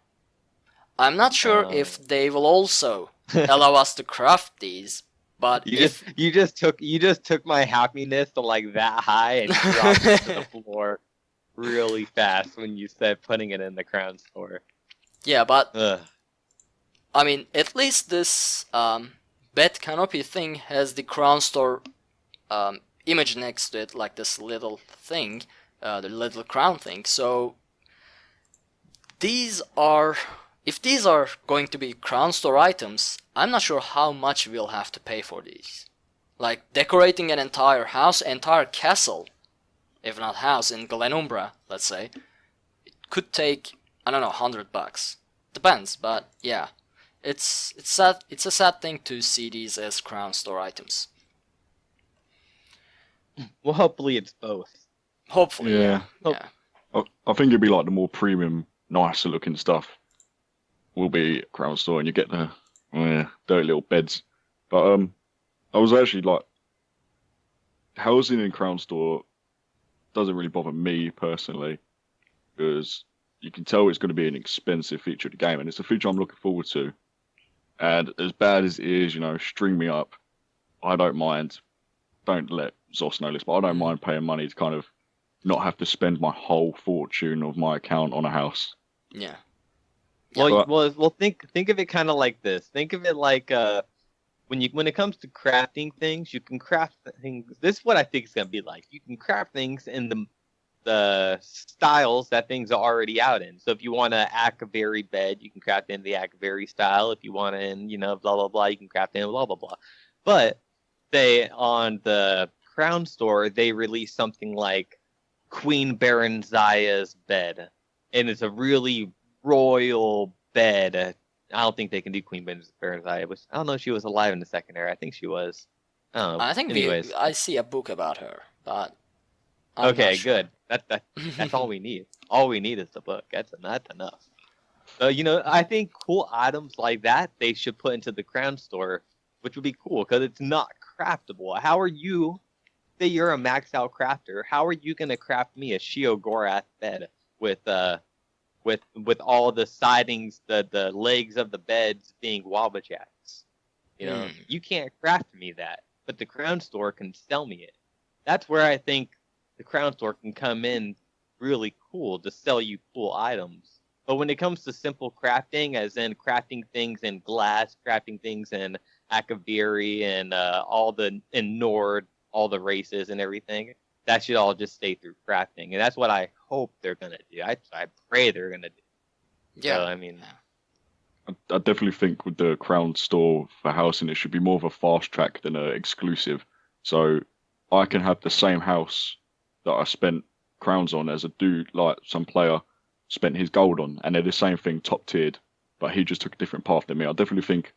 B: I'm not sure if they will also allow us to craft these, but
C: You just took my happiness to like that high and dropped it to the floor really fast when you said putting it in the Crown Store.
B: yeah, but
C: Ugh.
B: I mean, at least this bed canopy thing has the Crown Store image next to it, like this little thing, the little crown thing. So if these are going to be Crown Store items, I'm not sure how much we'll have to pay for these. Like decorating an entire house, entire castle, if not house, in Glenumbra, let's say, it could take, I don't know, $100. Depends, but yeah. It's a sad thing to see these as Crown Store items.
C: Well, hopefully it's both.
B: Hopefully,
D: Yeah.
B: yeah.
D: I think it'd be like the more premium, nicer looking stuff will be Crown Store, and you get the dirty little beds. But I was actually like, housing in Crown Store doesn't really bother me personally, because you can tell it's going to be an expensive feature of the game, and it's a feature I'm looking forward to. And as bad as it is, string me up, I don't mind. Don't let Zos know this, but I don't mind paying money to kind of not have to spend my whole fortune of my account on a house.
B: Yeah.
C: Well, think of it kind of like this. Think of it like when it comes to crafting things, you can craft things. This is what I think it's gonna be like. You can craft things in the styles that things are already out in. So if you want an Akaveri bed, you can craft it in the Akaveri style. If you want it in, blah blah blah, you can craft it in blah blah blah. But they on the Crown Store, they release something like Queen Baron Zaya's bed, and it's a really royal bed. I don't think they can do Queen Baron Zaya, which I don't know if she was alive in the second era. I think she was. I don't know.
B: I think
C: Anyways.
B: I see a book about her, but I'm
C: Okay,
B: not sure.
C: good. That's all we need. All we need is the book. That's enough. So I think cool items like that they should put into the Crown Store, which would be cool because it's not craftable. How are you? Say you're a maxed out crafter. How are you gonna craft me a Shio Gorath bed with all the sidings, the legs of the beds being Wabajaks? You can't craft me that, but the Crown Store can sell me it. That's where I think the Crown Store can come in really cool to sell you cool items. But when it comes to simple crafting, as in crafting things in glass, crafting things in Akaviri and in Nord, all the races and everything, that should all just stay through crafting. And that's what I hope they're gonna do. I pray they're gonna do.
B: Yeah.
C: So, I mean,
D: I definitely think with the Crown Store for housing, it should be more of a fast track than an exclusive. So I can have the same house that I spent crowns on as a dude, like some player spent his gold on, and they're the same thing, top tiered, but he just took a different path than me. I definitely think,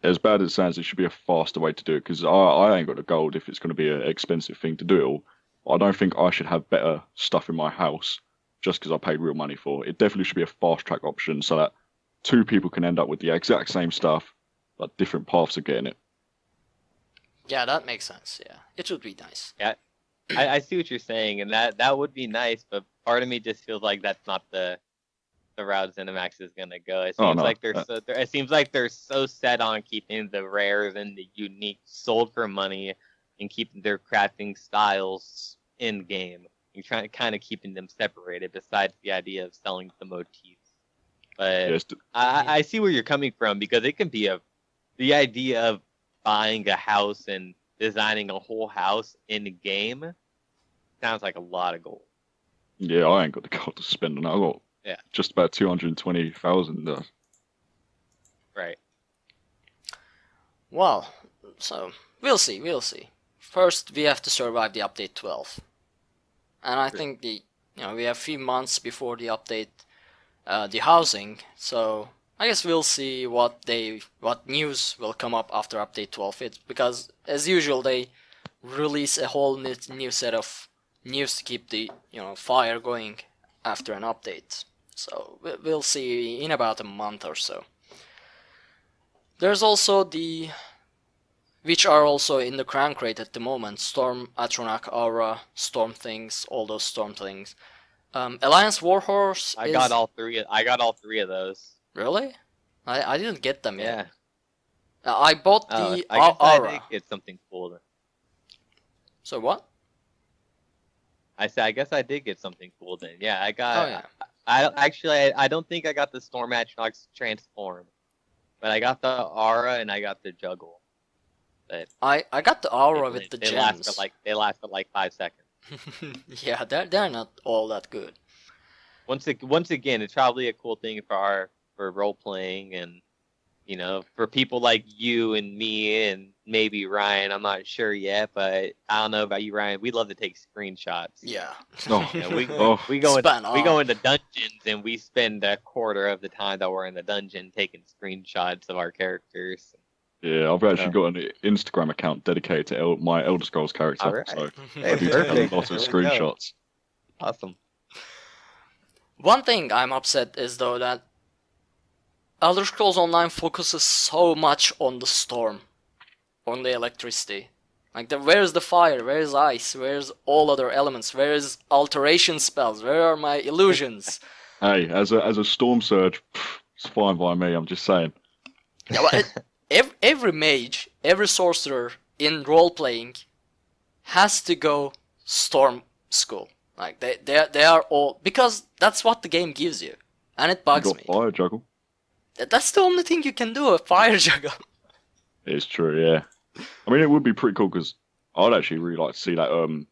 D: as bad as it sounds, it should be a faster way to do it, because I ain't got the gold if it's going to be an expensive thing to do it all. I don't think I should have better stuff in my house just because I paid real money for it. It definitely should be a fast track option so that two people can end up with the exact same stuff, but different paths of getting it.
B: Yeah, that makes sense. Yeah, it would be nice.
C: yeah, I see what you're saying, and that would be nice. But part of me just feels like that's not the route ZeniMax is gonna go. It seems like it seems like they're so set on keeping the rares and the unique sold for money, and keeping their crafting styles in game. You're trying to kind of keeping them separated. Besides the idea of selling the motifs, but
D: Yes,
C: I see where you're coming from, because it can be the idea of buying a house and designing a whole house in the game sounds like a lot of gold.
D: yeah, I ain't got the gold to spend on that. I got just about 220,000.
C: Right.
B: Well, so we'll see. First, we have to survive the update 12, and I think we have a few months before the update the housing. So I guess we'll see what news will come up after update 12. Because as usual they release a whole new set of news to keep the fire going after an update. So we'll see in about a month or so. There's also which are also in the crown crate at the moment, Storm, Atronach, Aura, Storm things, all those Storm things. Alliance Warhorse.
C: I got all three of those.
B: Really? I didn't get them
C: Yeah.
B: yet. I bought the
C: I guess
B: Aura.
C: I did get something cool. Then.
B: So what?
C: I said I guess I did get something cool then. Yeah, I got.
B: Oh yeah.
C: I don't think I got the Storm Atronach's transform, but I got the Aura and I got the Juggle. But
B: I got the Aura with the
C: they
B: gems.
C: They lasted like 5 seconds.
B: Yeah, they're not all that good.
C: Once again, it's probably a cool thing for role playing and for people like you and me and maybe Ryan. I'm not sure yet, but I don't know about you, Ryan. We love to take screenshots.
B: Yeah.
D: Oh,
C: We go
B: Spot
C: into dungeons and we spend a quarter of the time that we're in the dungeon taking screenshots of our characters.
D: yeah, I've actually got an Instagram account dedicated to my Elder Scrolls character,
C: Alright.
D: so
C: Hey,
D: I do take
C: perfect.
D: a lot of
C: There we go.
D: screenshots.
C: Awesome.
B: One thing I'm upset is though that Elder Scrolls Online focuses so much on the storm, on the electricity. Like where's the fire? Where's ice? Where's all other elements? Where's alteration spells? Where are my illusions?
D: Hey, as a storm surge, it's fine by me. I'm just saying.
B: Yeah, well, every mage, every sorcerer in role playing has to go storm school. Like they are all, because that's what the game gives you, and it
D: You
B: bugs
D: got
B: me.
D: fire juggle.
B: That's the only thing you can do, a fire juggle.
D: It's true, yeah. I mean, it would be pretty cool because I'd actually really like to see that. Can't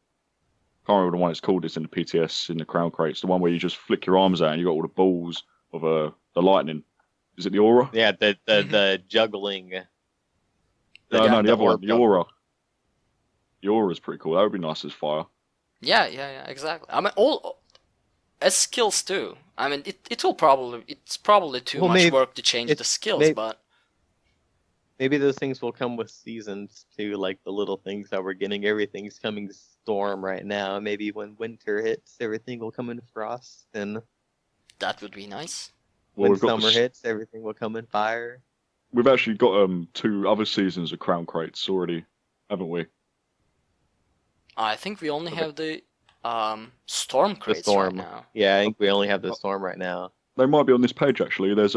D: remember the one it's called. It's in the PTS in the crown crates. The one where you just flick your arms out and you got all the balls of the lightning. Is it the aura?
C: Yeah, the juggling.
D: No, the other one,
C: orb
D: the
C: juggle.
D: aura. The aura is pretty cool. That would be nice as fire.
B: Yeah, exactly. I mean, all as skills too. I mean, it's probably too
C: Well,
B: much
C: maybe-
B: work to change the skills, but
C: Maybe those things will come with seasons too, like the little things that we're getting. Everything's coming storm right now. Maybe when winter hits, everything will come in frost, and
B: that would be nice.
D: Well,
C: when
D: we've got
C: summer hits, everything will come in fire.
D: We've actually got 2 other seasons of crown crates already, haven't we?
B: I think we only have the storm
C: The
B: crates
C: storm.
B: right now.
C: Yeah, I think we only have the storm right now.
D: They might be on this page actually. There's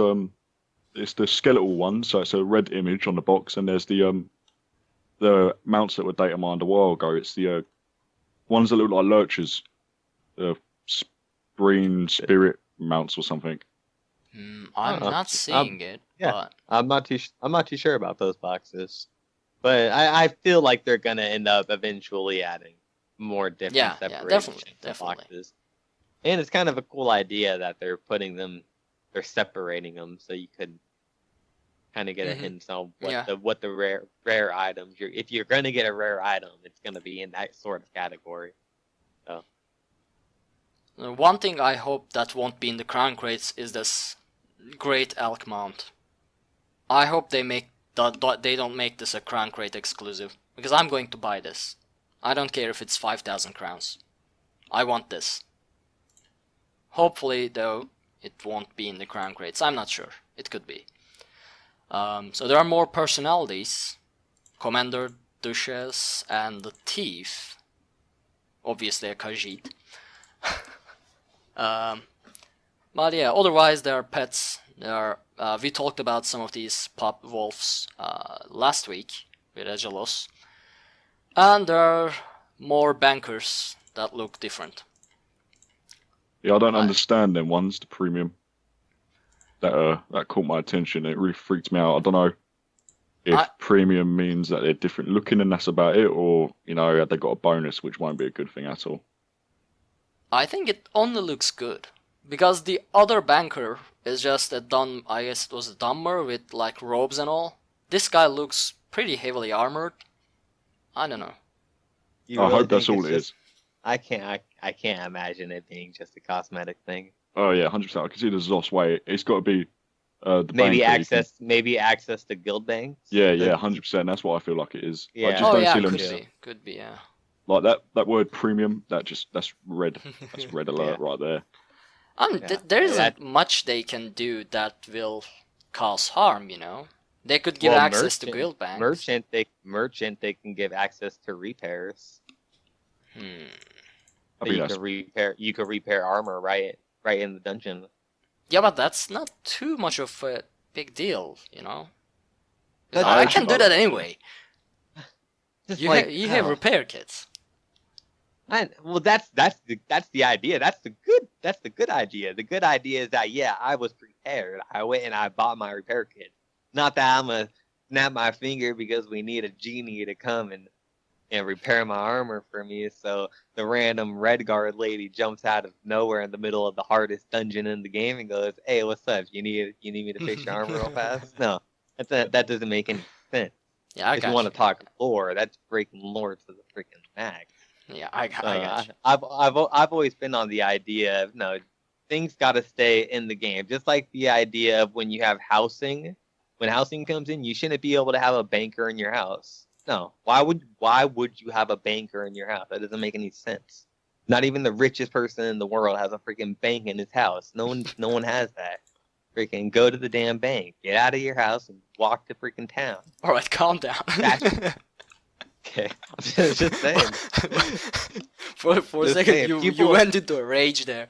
D: it's the skeletal one, so it's a red image on the box, and there's the mounts that were data mined a while ago. It's the ones that look like lurchers, the green spirit mounts or something.
B: I'm
C: Uh-uh.
B: not seeing it.
C: yeah.
B: But
C: I'm not too sure about those boxes, but I feel like they're gonna end up eventually adding more different
B: Yeah,
C: separation
B: definitely.
C: boxes. And it's kind of a cool idea that they're separating them so you could kind of get a hint on what the rare items. If you're gonna get a rare item, it's gonna be in that sort of category. So
B: one thing I hope that won't be in the crown crates is this great elk mount. I hope they don't make this a crown crate exclusive, because I'm going to buy this. I don't care if it's 5,000 crowns. I want this. Hopefully, though, it won't be in the crown crates. I'm not sure. It could be. So there are more personalities. Commander, Duchess, and the Thief. Obviously a Khajiit. But yeah, otherwise there are pets. We talked about some of these pop wolves last week with Agelos. And there are more bankers that look different.
D: Yeah, I don't understand them ones, the premium. That caught my attention. It really freaked me out. I don't know if premium means that they're different looking and that's about it, or they got a bonus, which won't be a good thing at all.
B: I think it only looks good because the other banker is just I guess it was a dumber with like robes and all. This guy looks pretty heavily armored. I don't know.
D: I hope that's all it is.
C: I I can't imagine it being just a cosmetic thing.
D: Oh yeah, 100%. I can see the Zos way. It's got to be the
C: Maybe
D: bank that you
C: access to guild banks.
D: Yeah, 100%. That's what I feel like it is. I
C: Yeah.
D: just
B: Oh
D: don't
B: yeah,
D: see them
B: could be, yeah.
D: like that word premium. That's red. That's red alert right there.
B: There
C: Yeah,
B: isn't much they can do that will cause harm, you know. They could give
C: Well,
B: access to guild banks.
C: Merchant, they can give access to repairs.
B: Hmm.
D: I
C: So
D: mean,
C: you could repair armor right in the dungeon.
B: Yeah, but that's not too much of a big deal, you know.
C: But
B: I can do that anyway.
C: Just
B: You
C: like
B: you have repair kits.
C: well, that's the idea. That's the good idea. The good idea is that I was prepared. I went and I bought my repair kit. Not that I'm gonna snap my finger because we need a genie to come and repair my armor for me. So the random red guard lady jumps out of nowhere in the middle of the hardest dungeon in the game and goes, "Hey, what's up? You need me to fix your armor real fast?" No, that doesn't make any sense.
B: Yeah, I
C: If
B: got
C: you want to talk lore, that's breaking lore to the freaking max.
B: Yeah, I got you.
C: I've always been on the idea of no, things got to stay in the game. Just like the idea of when you have housing, when housing comes in, you shouldn't be able to have a banker in your house. No, why would you have a banker in your house? That doesn't make any sense. Not even the richest person in the world has a freaking bank in his house. No one has that. Freaking go to the damn bank. Get out of your house and walk to freaking town.
B: All right, calm down.
C: Okay, I'm just saying.
B: for a
C: Just
B: second,
C: saying,
B: you went into a rage there.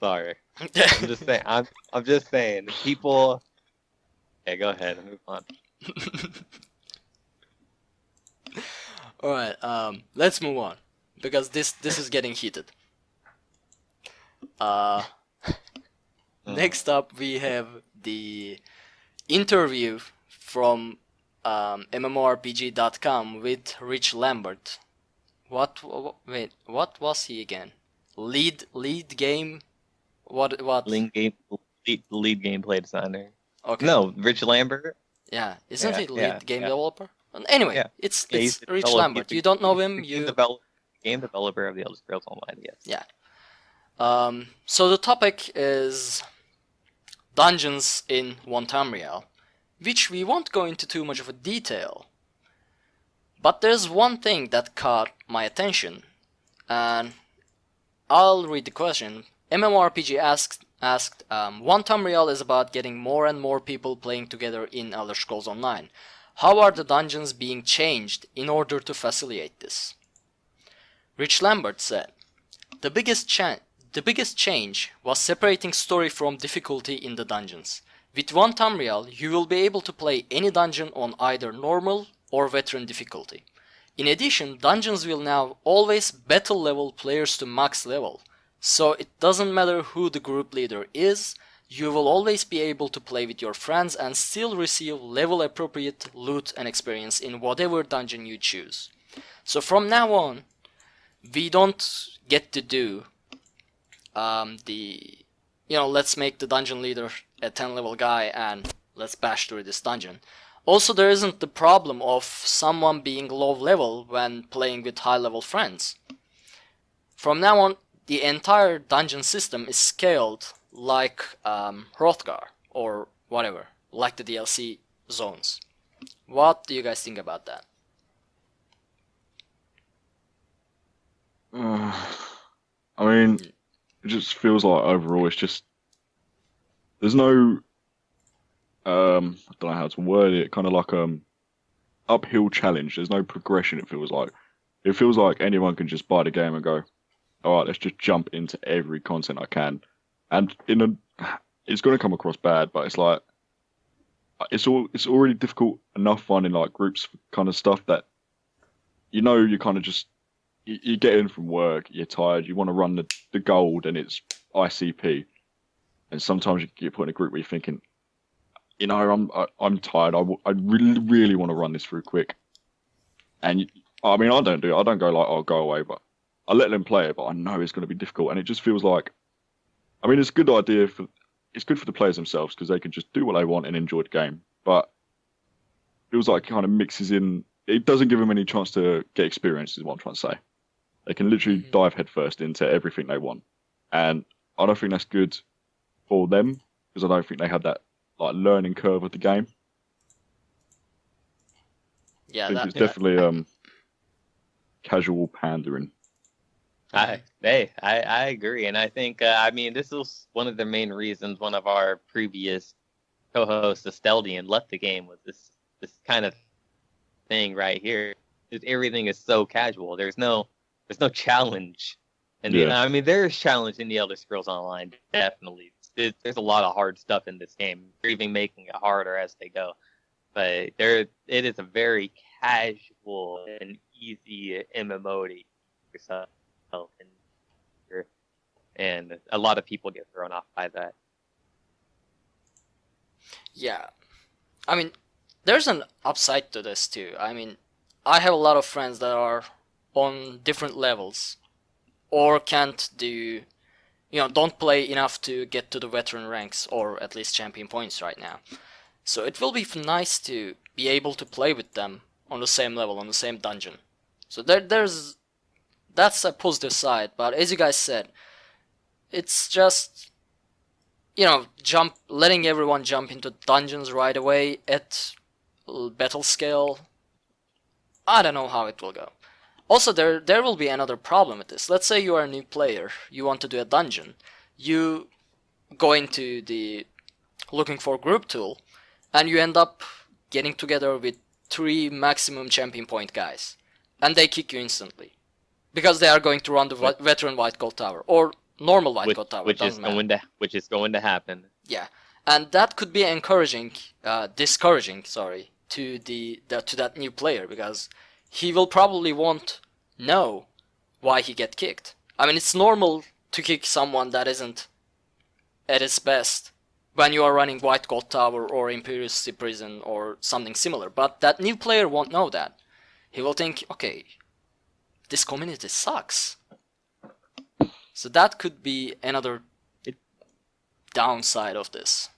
C: Sorry. I'm just saying. I'm just saying. People. Okay, go ahead and move on.
B: All right, let's move on because this is getting heated. Next up we have the interview from MMORPG.com with Rich Lambert. What was he again? Lead game? What?
C: Lead gameplay designer.
B: Okay.
C: No, Rich Lambert.
B: Yeah, isn't he lead
C: yeah,
B: game
C: yeah.
B: developer? Anyway,
C: Yeah.
B: it's
C: he's the
B: Rich
C: developer-
B: Lambert. You don't know him?
C: Game developer of the Elder Scrolls Online. Yes.
B: Yeah. So the topic is dungeons in Tamriel, which we won't go into too much of a detail. But there's one thing that caught my attention, and I'll read the question. MMORPG asked, Tamriel is about getting more and more people playing together in Elder Scrolls Online. How are the dungeons being changed in order to facilitate this? Rich Lambert said, The biggest change was separating story from difficulty in the dungeons. With Tamriel, you will be able to play any dungeon on either normal or veteran difficulty. In addition, dungeons will now always battle level players to max level. So it doesn't matter who the group leader is, you will always be able to play with your friends and still receive level appropriate loot and experience in whatever dungeon you choose. So from now on, we don't get to do let's make the dungeon leader a 10 level guy and let's bash through this dungeon. Also, there isn't the problem of someone being low level when playing with high level friends. From now on, the entire dungeon system is scaled like Hrothgar or whatever, like the DLC zones. What do you guys think about that?
D: I mean, it just feels like overall it's just there's no I don't know how to word it, kind of like uphill challenge. There's no progression. It feels like anyone can just buy the game and go, all right, let's just jump into every content I can, and it's going to come across bad, but it's like it's already difficult enough finding like groups kind of stuff that you kind of just you get in from work, you're tired, you want to run the gold, and it's ICP, and sometimes you get put in a group where you're thinking, I'm tired, I really want to run this through quick, and I mean I don't do it, I don't go like, I'll go away, but I let them play it, but I know it's going to be difficult, and it just feels like, I mean, it's a good idea it's good for the players themselves because they can just do what they want and enjoy the game, but it feels like it kind of mixes in. It doesn't give them any chance to get experience, is what I'm trying to say. They can literally
B: Mhm.
D: dive headfirst into everything they want, and I don't think that's good for them because I don't think they have that like learning curve of the game.
B: Yeah,
D: I think
B: that
D: it's
B: that
D: definitely casual pandering.
B: mhm.
C: I agree, and I think I mean this is one of the main reasons one of our previous co-hosts, Esteldian, left the game was this kind of thing right here. Everything is so casual. There's no challenge, and
D: Yeah.
C: I mean there's challenge in the Elder Scrolls Online definitely. There's a lot of hard stuff in this game. They're even making it harder as they go, but it is a very casual and easy MMO to use yourself in, and a lot of people get thrown off by that.
B: Yeah. I mean, there's an upside to this too. I mean, I have a lot of friends that are on different levels or can't do, don't play enough to get to the veteran ranks or at least champion points right now. So it will be nice to be able to play with them on the same level, on the same dungeon. So that's a positive side, but as you guys said, it's just letting everyone jump into dungeons right away at battle scale. I don't know how it will go. Also, there will be another problem with this. Let's say you are a new player, you want to do a dungeon, you go into the looking for group tool, and you end up getting together with 3 maximum champion point guys, and they kick you instantly because they are going to run the veteran white gold tower or normal white gold tower.
C: Which is going to happen.
B: Yeah, and that could be discouraging. Sorry, to to that new player because he will probably won't know why he get kicked. I mean, it's normal to kick someone that isn't at its best when you are running white gold tower or Imperial City Prison or something similar. But that new player won't know that. He will think, okay, this community sucks. So that could be another downside of this.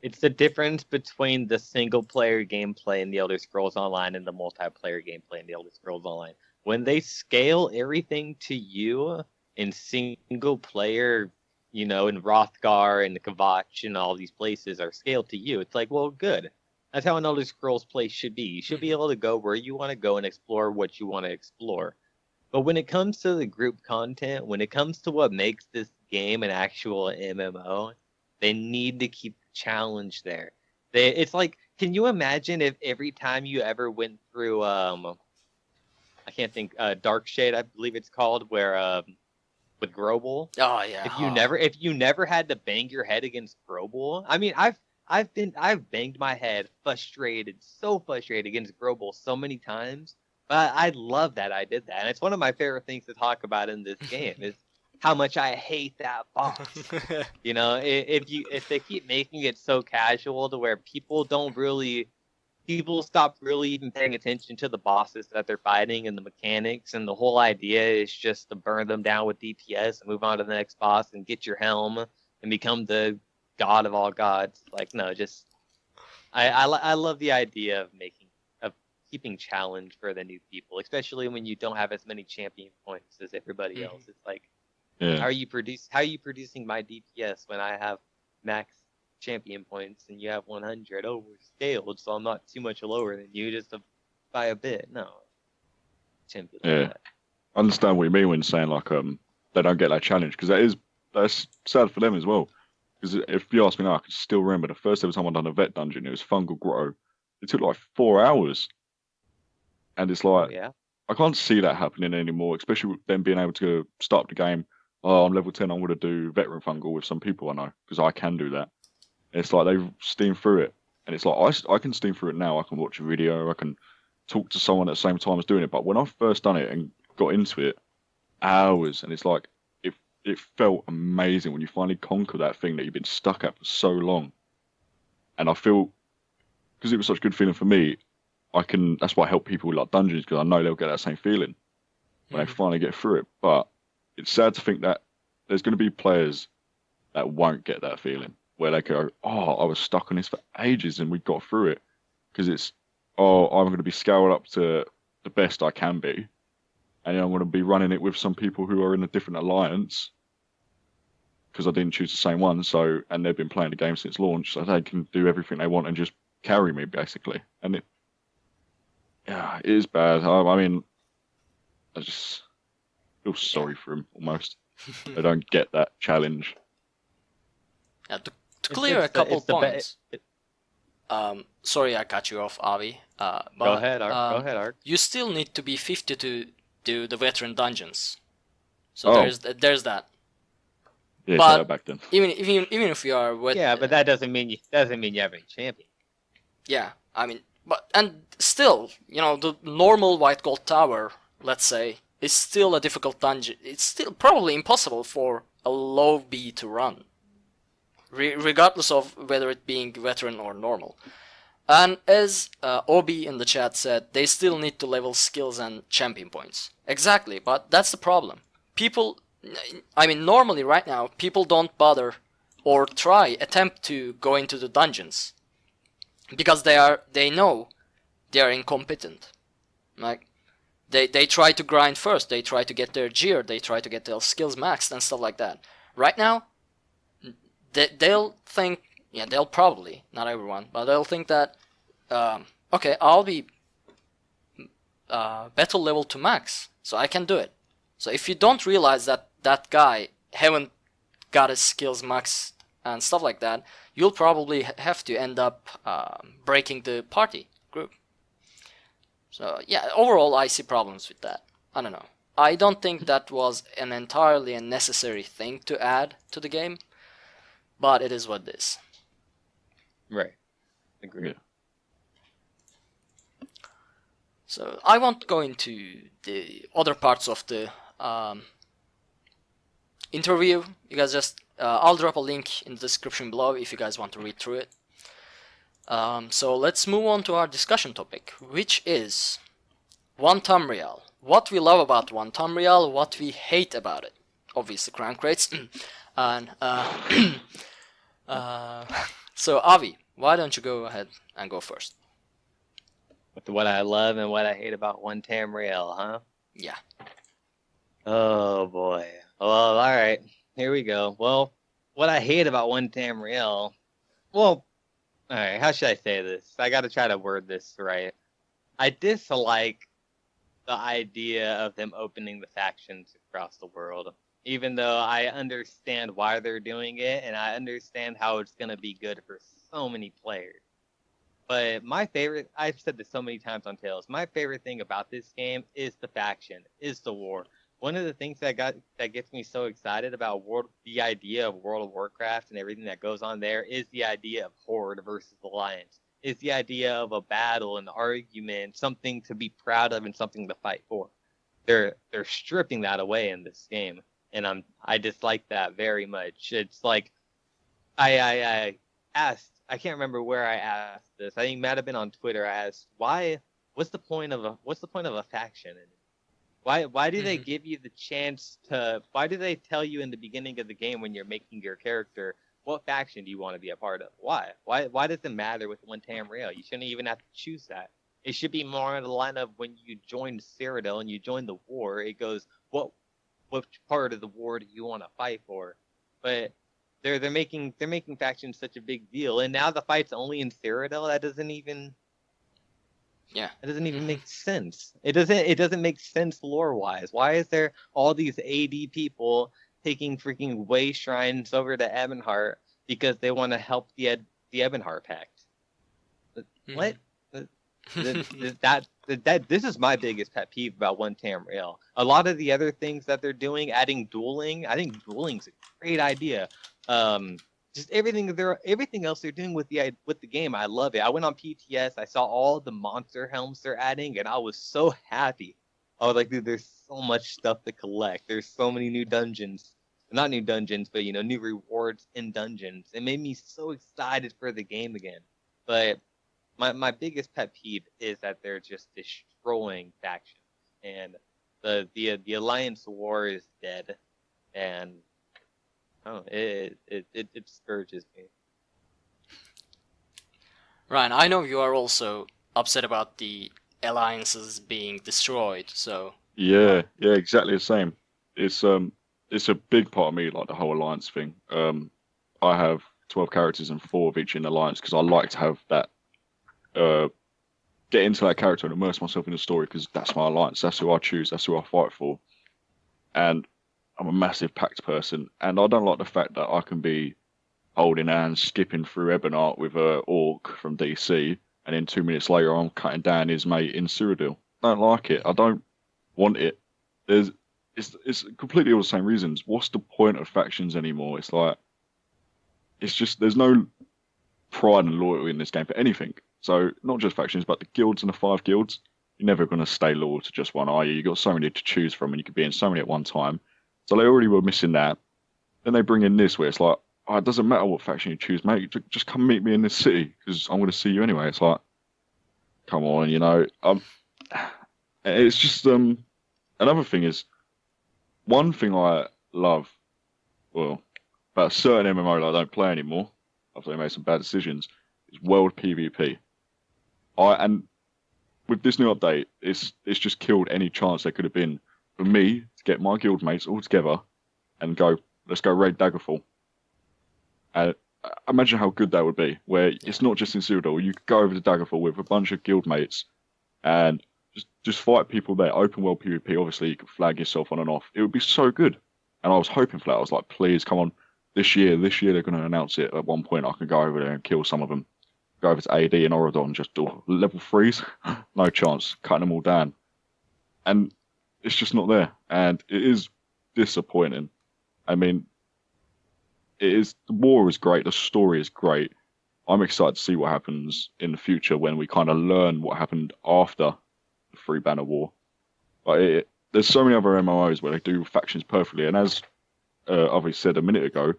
C: It's the difference between the single player gameplay in the Elder Scrolls Online and the multiplayer gameplay in the Elder Scrolls Online. When they scale everything to you in single player, in Rothgar and Kavach and all these places are scaled to you, it's like, well, good. That's how an Elder Scrolls play should be. You should be able to go where you want to go and explore what you want to explore. But when it comes to the group content, when it comes to what makes this game an actual MMO, they need to keep the challenge there. It's like, can you imagine if every time you ever went through, I can't think, Dark Shade, I believe it's called, where with Grobel.
B: Oh yeah.
C: If you never had to bang your head against Grobel, I mean, I've banged my head so frustrated against Grobel so many times. But I love that I did that, and it's one of my favorite things to talk about in this game is how much I hate that boss. If they keep making it so casual to where people stop really even paying attention to the bosses that they're fighting and the mechanics, and the whole idea is just to burn them down with DPS and move on to the next boss and get your helm and become the god of all gods. Like, no, just I love the idea of keeping challenge for the new people, especially when you don't have as many champion points as everybody else. It's like,
D: Yeah.
C: how are you producing my DPS when I have max champion points and you have 100? Oh, we're scaled, so I'm not too much lower than you, just by a bit. No.
D: Yeah. I understand what you mean when saying like they don't get that challenge, because that's sad for them as well. Because if you ask me now, I can still remember the first ever time I done a vet dungeon. It was Fungal Grotto. It took like 4 hours. And it's like,
C: yeah.
D: I can't see that happening anymore, especially with them being able to start the game. Oh, I'm level 10, I'm going to do veteran fungal with some people I know, because I can do that. And it's like they steam through it. And it's like, I can steam through it now. I can watch a video, I can talk to someone at the same time as doing it. But when I first done it and got into it, hours, and it's like, it felt amazing when you finally conquer that thing that you've been stuck at for so long. And I feel, because it was such a good feeling for me, that's why I help people with like dungeons, because I know they'll get that same feeling when they finally get through it. But it's sad to think that there's going to be players that won't get that feeling, where they go, oh, I was stuck on this for ages and we got through it, because it's, oh, I'm going to be scaled up to the best I can be, and then I'm going to be running it with some people who are in a different alliance because I didn't choose the same one. So, and they've been playing the game since launch, so they can do everything they want and just carry me basically. And it is bad. I mean, I just feel sorry for him almost. They don't get that challenge.
B: Yeah, to clear a couple points. Sorry I cut you off, Avi. But,
C: Go ahead, Ark. Go ahead, Ark.
B: You still need to be 50 to do the veteran dungeons. So there's that.
D: Yeah,
B: but
D: say that back then.
B: Even if you are
C: but that doesn't mean you have any champion.
B: Yeah, I mean, and still, the normal White Gold Tower, let's say, is still a difficult dungeon. It's still probably impossible for a low B to run, regardless of whether it being veteran or normal. And as OB in the chat said, they still need to level skills and champion points. Exactly, but that's the problem. Normally right now, people don't bother or attempt to go into the dungeons because they know they are incompetent. Like, they try to grind first, they try to get their gear, they try to get their skills maxed and stuff like that. Right now, they'll think, they'll probably, not everyone, but they'll think that, okay, I'll be battle level to max, so I can do it. So if you don't realize that that guy haven't got his skills maxed and stuff like that, you'll probably have to end up breaking the party group. So yeah, overall I see problems with that. I don't know. I don't think that was an entirely a necessary thing to add to the game, but it is what it is.
C: Right. Agreed.
D: Yeah.
B: So I won't go into the other parts of the interview. You guys just I'll drop a link in the description below if you guys want to read through it. So let's move on to our discussion topic, which is One Tamriel. What we love about One Tamriel, what we hate about it. Obviously crank rates. And so Avi, why don't you go ahead and go first?
C: With what I love and what I hate about One Tamriel, huh?
B: Yeah.
C: Oh boy. Well, all right. Here we go. Well, what I hate about One Tamriel. Well, all right. How should I say this? I got to try to word this right. I dislike the idea of them opening the factions across the world, even though I understand why they're doing it and I understand how it's going to be good for so many players. But my favorite, I've said this so many times on Tales, my favorite thing about this game is the faction, is the war. One of the things that gets me so excited about the idea of World of Warcraft and everything that goes on there is the idea of Horde versus Alliance. Is the idea of a battle, an argument, something to be proud of and something to fight for. They're stripping that away in this game, and I dislike that very much. It's like I asked, I can't remember where I asked this. I think it might have been on Twitter. I asked, what's the point of a faction? Why do they give you the chance to? Why do they tell you in the beginning of the game when you're making your character what faction do you want to be a part of? Why does it matter with One Tamriel? You shouldn't even have to choose that. It should be more in the line of when you join Cyrodiil and you join the war. It goes, what part of the war do you want to fight for? But they're making factions such a big deal, and now the fight's only in Cyrodiil. That doesn't even.
B: Yeah.
C: It doesn't even make sense. It doesn't make sense lore-wise. Why is there all these AD people taking freaking way shrines over to Ebonheart because they want to help the Ebonheart Pact? What? This is my biggest pet peeve about One Tamriel. A lot of the other things that they're doing, adding dueling, I think dueling's a great idea. Just everything else they're doing with the game, I love it. I went on PTS, I saw all the monster helms they're adding, and I was so happy. I was like, dude, there's so much stuff to collect. There's so many new dungeons. Not new dungeons, but new rewards in dungeons. It made me so excited for the game again. But my biggest pet peeve is that they're just destroying factions. And the Alliance War is dead. And it scourges me.
B: Ryan, I know you are also upset about the alliances being destroyed, so
D: Yeah, yeah, exactly the same. It's a big part of me, like the whole alliance thing. I have 12 characters and 4 of each in alliance because I like to have that uh get into that character and immerse myself in the story because that's my alliance. That's who I choose. That's who I fight for. And I'm a massive pact person, and I don't like the fact that I can be holding hands, skipping through Ebonheart with a orc from DC, and then 2 minutes later I'm cutting down his mate in Cyrodiil. I don't like it. I don't want it. There's it's completely all the same reasons. What's the point of factions anymore? It's like it's just there's no pride and loyalty in this game for anything. So not just factions, but the guilds and the 5 guilds. You're never going to stay loyal to just one, are you? You've got so many to choose from, and you could be in so many at one time. So they already were missing that. Then they bring in this, where it's like, oh, it doesn't matter what faction you choose, mate. Just come meet me in this city because I'm going to see you anyway. It's like, come on, It's just another thing is one thing I love, well, about a certain MMO that I don't play anymore after they made some bad decisions, is world PvP. And with this new update, it's just killed any chance there could have been for me to get my guild mates all together and go, let's go raid Daggerfall. And imagine how good that would be, where it's not just in Cyrodiil. You could go over to Daggerfall with a bunch of guild mates and just fight people there. Open world PvP, obviously you could flag yourself on and off. It would be so good. And I was hoping for that. I was like, please, come on. This year they're going to announce it. At one point I can go over there and kill some of them. Go over to AD and Oradon, just do level 3s. No chance. Cutting them all down. And it's just not there. And it is disappointing. I mean, the war is great. The story is great. I'm excited to see what happens in the future when we kind of learn what happened after the 3 Banner War. But there's so many other MMOs where they do factions perfectly. And as Avi said a minute ago,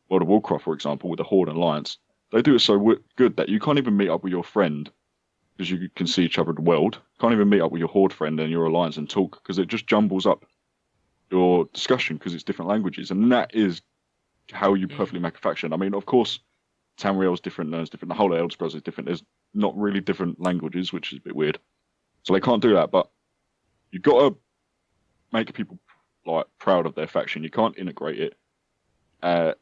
D: World of Warcraft, for example, with the Horde and Alliance, they do it so good that you can't even meet up with your friend because you can see each other in the world. You can't even meet up with your Horde friend and your Alliance and talk because it just jumbles up your discussion because it's different languages. And that is how you perfectly make a faction. I mean, of course, Tamriel's different, Nern's different, the whole of Elder Scrolls is different. There's not really different languages, which is a bit weird. So they can't do that, but you've got to make people like proud of their faction. You can't integrate it.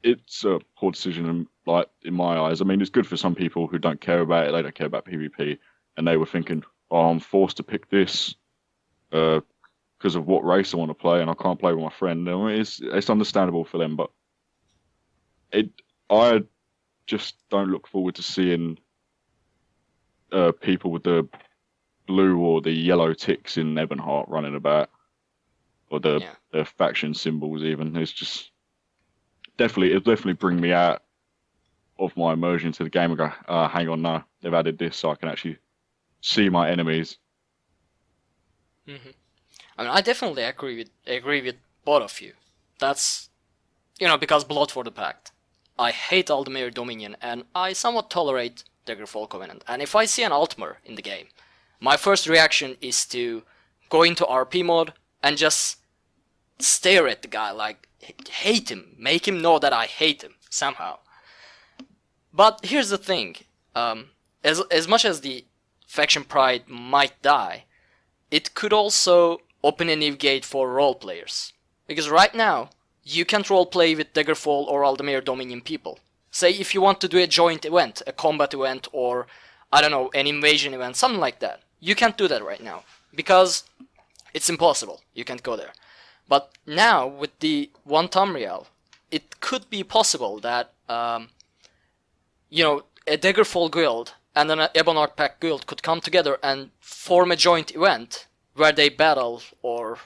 D: It's a poor decision, like in my eyes. I mean, it's good for some people who don't care about it. They don't care about PvP, and they were thinking, "Oh, I'm forced to pick this because of what race I want to play, and I can't play with my friend." I mean, it's understandable for them, but I just don't look forward to seeing people with the blue or the yellow ticks in Ebonheart running about, or the faction symbols even. It's just it'll definitely bring me out of my immersion to the game and go, hang on, no, they've added this so I can actually see my enemies.
B: Mm-hmm. I mean, I definitely agree with both of you. That's, because blood for the pact. I hate Aldemir Dominion, and I somewhat tolerate Daggerfall Covenant. And if I see an Altmer in the game, my first reaction is to go into RP mode and just stare at the guy, like, hate him, make him know that I hate him, somehow. But here's the thing, as much as the faction pride might die, it could also open a new gate for role players. Because right now, you can't roleplay with Daggerfall or Aldemir Dominion people. Say if you want to do a joint event, a combat event, or, I don't know, an invasion event, something like that. You can't do that right now, because it's impossible, you can't go there. But now, with the one Tamriel, it could be possible that, a Daggerfall guild and an Ebonheart Pact guild could come together and form a joint event where they battle or,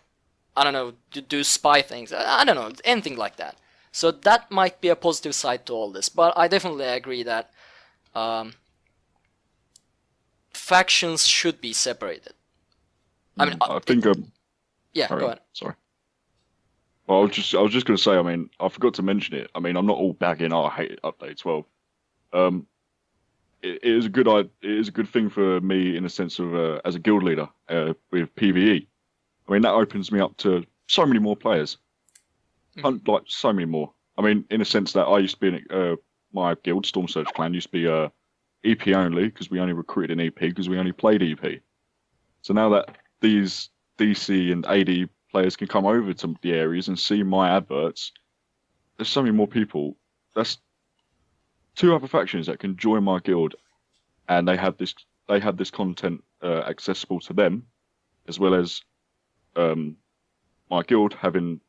B: I don't know, do spy things. I don't know, anything like that. So that might be a positive side to all this. But I definitely agree that factions should be separated. I mean,
D: I think.
B: Yeah, go ahead.
D: Sorry. Well, I was just going to say. I mean, I forgot to mention it. I mean, I'm not all bagging. Oh, I hate update 12. It is a good thing for me in the sense of as a guild leader with PvE. I mean, that opens me up to so many more players. Like so many more. I mean, in a sense that I used to be in my guild, Storm Surge Clan, used to be EP only because we only recruited an EP because we only played EP. So now that these DC and AD players can come over to the areas and see my adverts. There's so many more people. That's 2 other factions that can join my guild, and they have this content accessible to them, as well as my guild having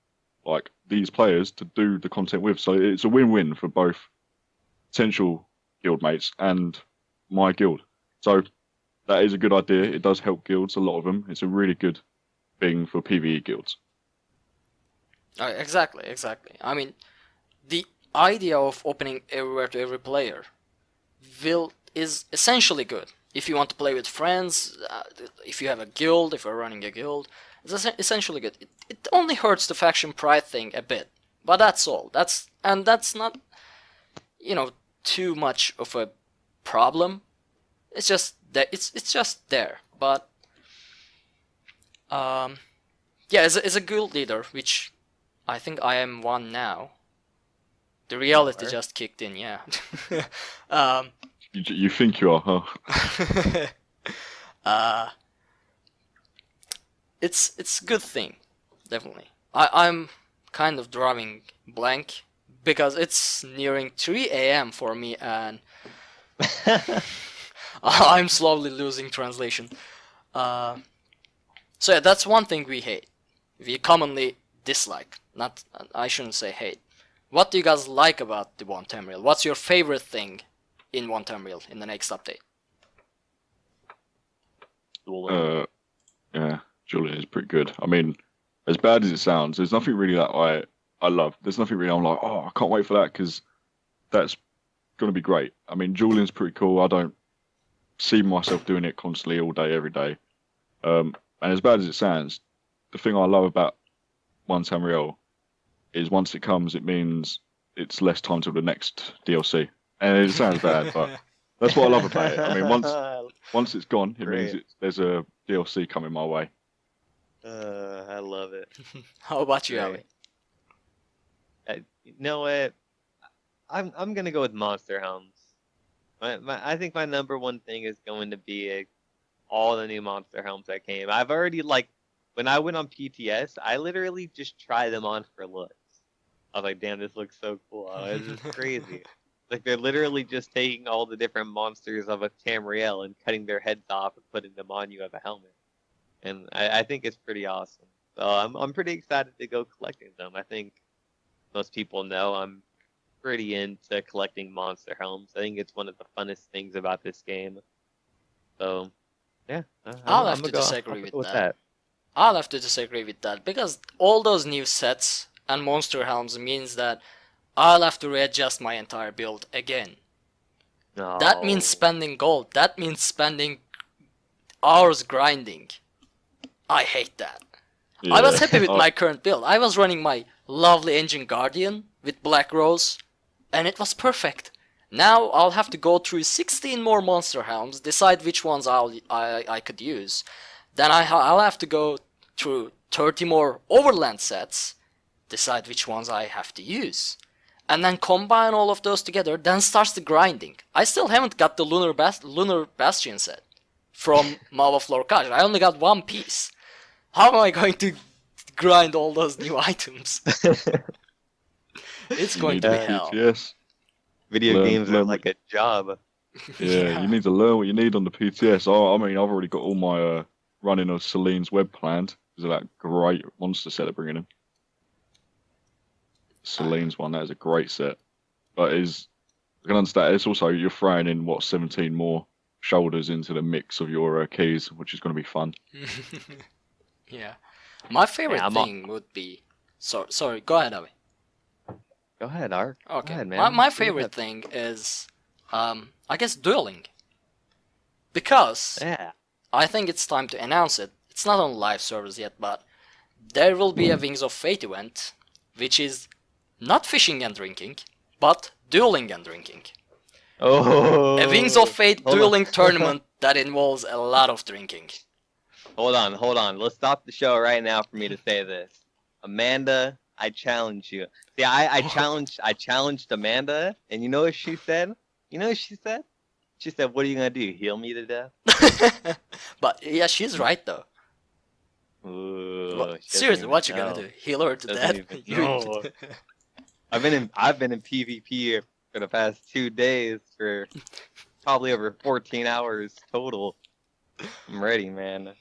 D: like these players to do the content with. So it's a win-win for both potential guildmates and my guild. So that is a good idea. It does help guilds, a lot of them. It's a really good thing for PvE guilds.
B: Exactly. I mean, the idea of opening everywhere to every player is essentially good. If you want to play with friends, if you have a guild, if you're running a guild, it's essentially good. It only hurts the faction pride thing a bit, but that's all. That's not, too much of a problem. It's just that it's just there. But as a guild leader, which I think I am one now. The reality just kicked in, yeah.
D: You think you are, huh?
B: It's a good thing, definitely. I'm kind of drawing blank because it's nearing 3 a.m. for me, and I'm slowly losing translation. So yeah, that's one thing we hate. We commonly dislike. I shouldn't say hate. What do you guys like about the One Tamriel? What's your favorite thing in One Tamriel in the next update?
D: Yeah, Julian is pretty good. I mean, as bad as it sounds, there's nothing really that I love. There's nothing really I'm like, oh, I can't wait for that because that's going to be great. I mean, Julian's pretty cool. I don't see myself doing it constantly all day, every day. And as bad as it sounds, the thing I love about One Tamriel is once it comes, it means it's less time till the next DLC. And it sounds bad, but that's what I love about it. I mean, once it's gone, it means there's a DLC coming my way.
C: I love it.
B: How about you, Avi?
C: You know what? I'm gonna go with Monster Hounds. I think my number one thing is going to be all the new Monster Hounds that came. I've already when I went on PTS, I literally just tried them on for looks. I was like, damn, this looks so cool. This is crazy. Like, they're literally just taking all the different monsters of a Tamriel and cutting their heads off and putting them on you as a helmet. And I think it's pretty awesome. So I'm pretty excited to go collecting them. I think most people know I'm pretty into collecting monster helms. I think it's one of the funnest things about this game. So, yeah.
B: I'll have to disagree with that. I'll have to disagree with that because all those new sets and monster helms means that I'll have to readjust my entire build again.
C: No.
B: That means spending gold. That means spending hours grinding. I hate that.
D: Yeah.
B: I was happy with my current build. I was running my lovely Engine Guardian with Black Rose, and it was perfect. Now I'll have to go through 16 more monster helms, decide which ones I could use. Then I'll have to go through 30 more overland sets, decide which ones I have to use. And then combine all of those together, then starts the grinding. I still haven't got the Lunar Bastion set from Maw of Lorcage. I only got one piece. How am I going to grind all those new items? It's going to be hell.
D: PTS.
C: Video games are like a job.
D: Yeah, you need to learn what you need on the PTS. I mean, I've already got all my running of Celine's web planned because of that great monster set they're bringing in. Celine's one, that is a great set. But I can understand, it's also, you're throwing in, 17 more shoulders into the mix of your keys, which is going to be fun.
B: Yeah. My favorite thing would be... Sorry, go ahead, Avi.
C: Go ahead, Ark.
B: Okay.
C: Go ahead, man.
B: My favorite thing is, I guess, dueling. Because I think it's time to announce it. It's not on live servers yet, but there will be a Wings of Fate event, which is not fishing and drinking, but dueling and drinking.
C: Oh.
B: A Wings of Fate dueling tournament that involves a lot of drinking.
C: Hold on. Let's stop the show right now for me to say this. Amanda, I challenge you. See, I challenged Amanda, and you know what she said? She said, what are you going to do, heal me to death?
B: But, yeah, she's right, though.
C: Ooh, she
B: Seriously,
C: doesn't
B: what you
C: even
B: gonna
C: know.
B: do? Heal her to
C: Doesn't
B: death?
C: even know. I've been in PvP for the past 2 days for probably over 14 hours total. I'm ready, man.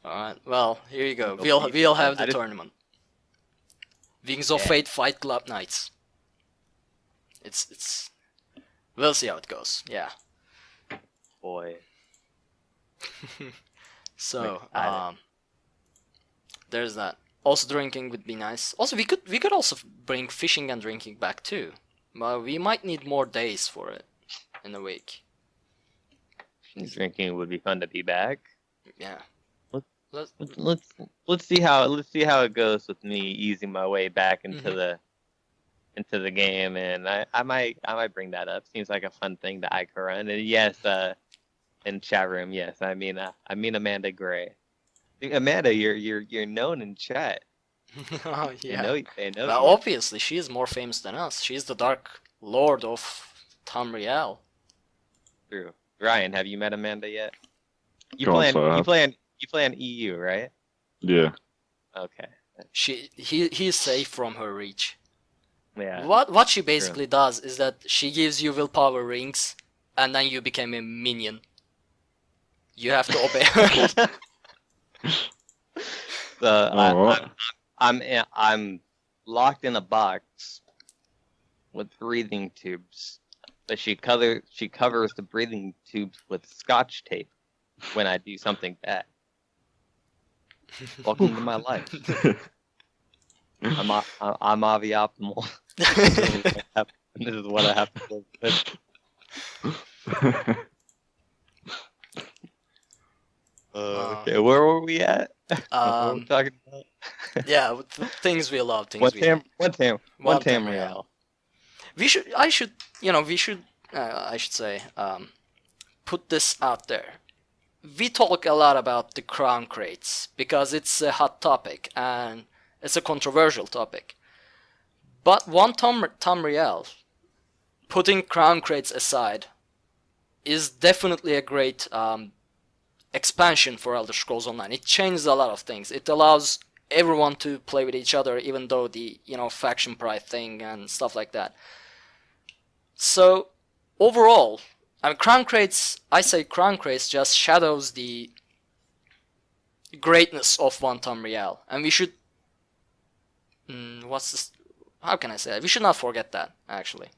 B: Alright, well, here you go.
C: Go
B: We'll have
C: I
B: the
C: just-
B: tournament. Wings of
C: Yeah.
B: Fate Fight Club Nights. It's we'll see how it goes. Yeah.
C: Boy.
B: So,
C: excited.
B: there's that. Also, drinking would be nice. Also, we could also bring fishing and drinking back too. But we might need more days for it in a week.
C: Drinking would be fun to be back.
B: Yeah.
C: Let's let's see how it goes with me easing my way back into the game, and I might bring that up. Seems like a fun thing that I can run. And yes, in chat room, yes, I mean Amanda Gray. Amanda, you're known in chat.
B: Oh yeah.
C: They know
B: Well,
C: you.
B: obviously, she is more famous than us. She's the Dark Lord of Tamriel.
C: True. Ryan, have you met Amanda yet? You
D: Can't
C: play
D: say I
C: on,
D: have.
C: you play on EU, right?
D: Yeah.
C: Okay.
B: He's safe from her reach.
C: Yeah.
B: What she basically does is that she gives you willpower rings, and then you become a minion. You have to obey her.
C: So I'm locked in a box with breathing tubes, but she covers the breathing tubes with scotch tape when I do something bad. Welcome to my life. I'm Avi Optimal. This is what I have to live with. Okay, where were we at? What were we talking about?
B: Yeah, with the things we love, things
C: One
B: we
C: Tamriel.
B: we should say, put this out there. We talk a lot about the crown crates because it's a hot topic and it's a controversial topic. But one Tamriel, putting crown crates aside, is definitely a great expansion for Elder Scrolls Online. It changes a lot of things. It allows everyone to play with each other, even though the faction pride thing and stuff like that. So overall, crown crates just shadows the greatness of one Tamriel, and we should how can I say it? We should not forget that, actually.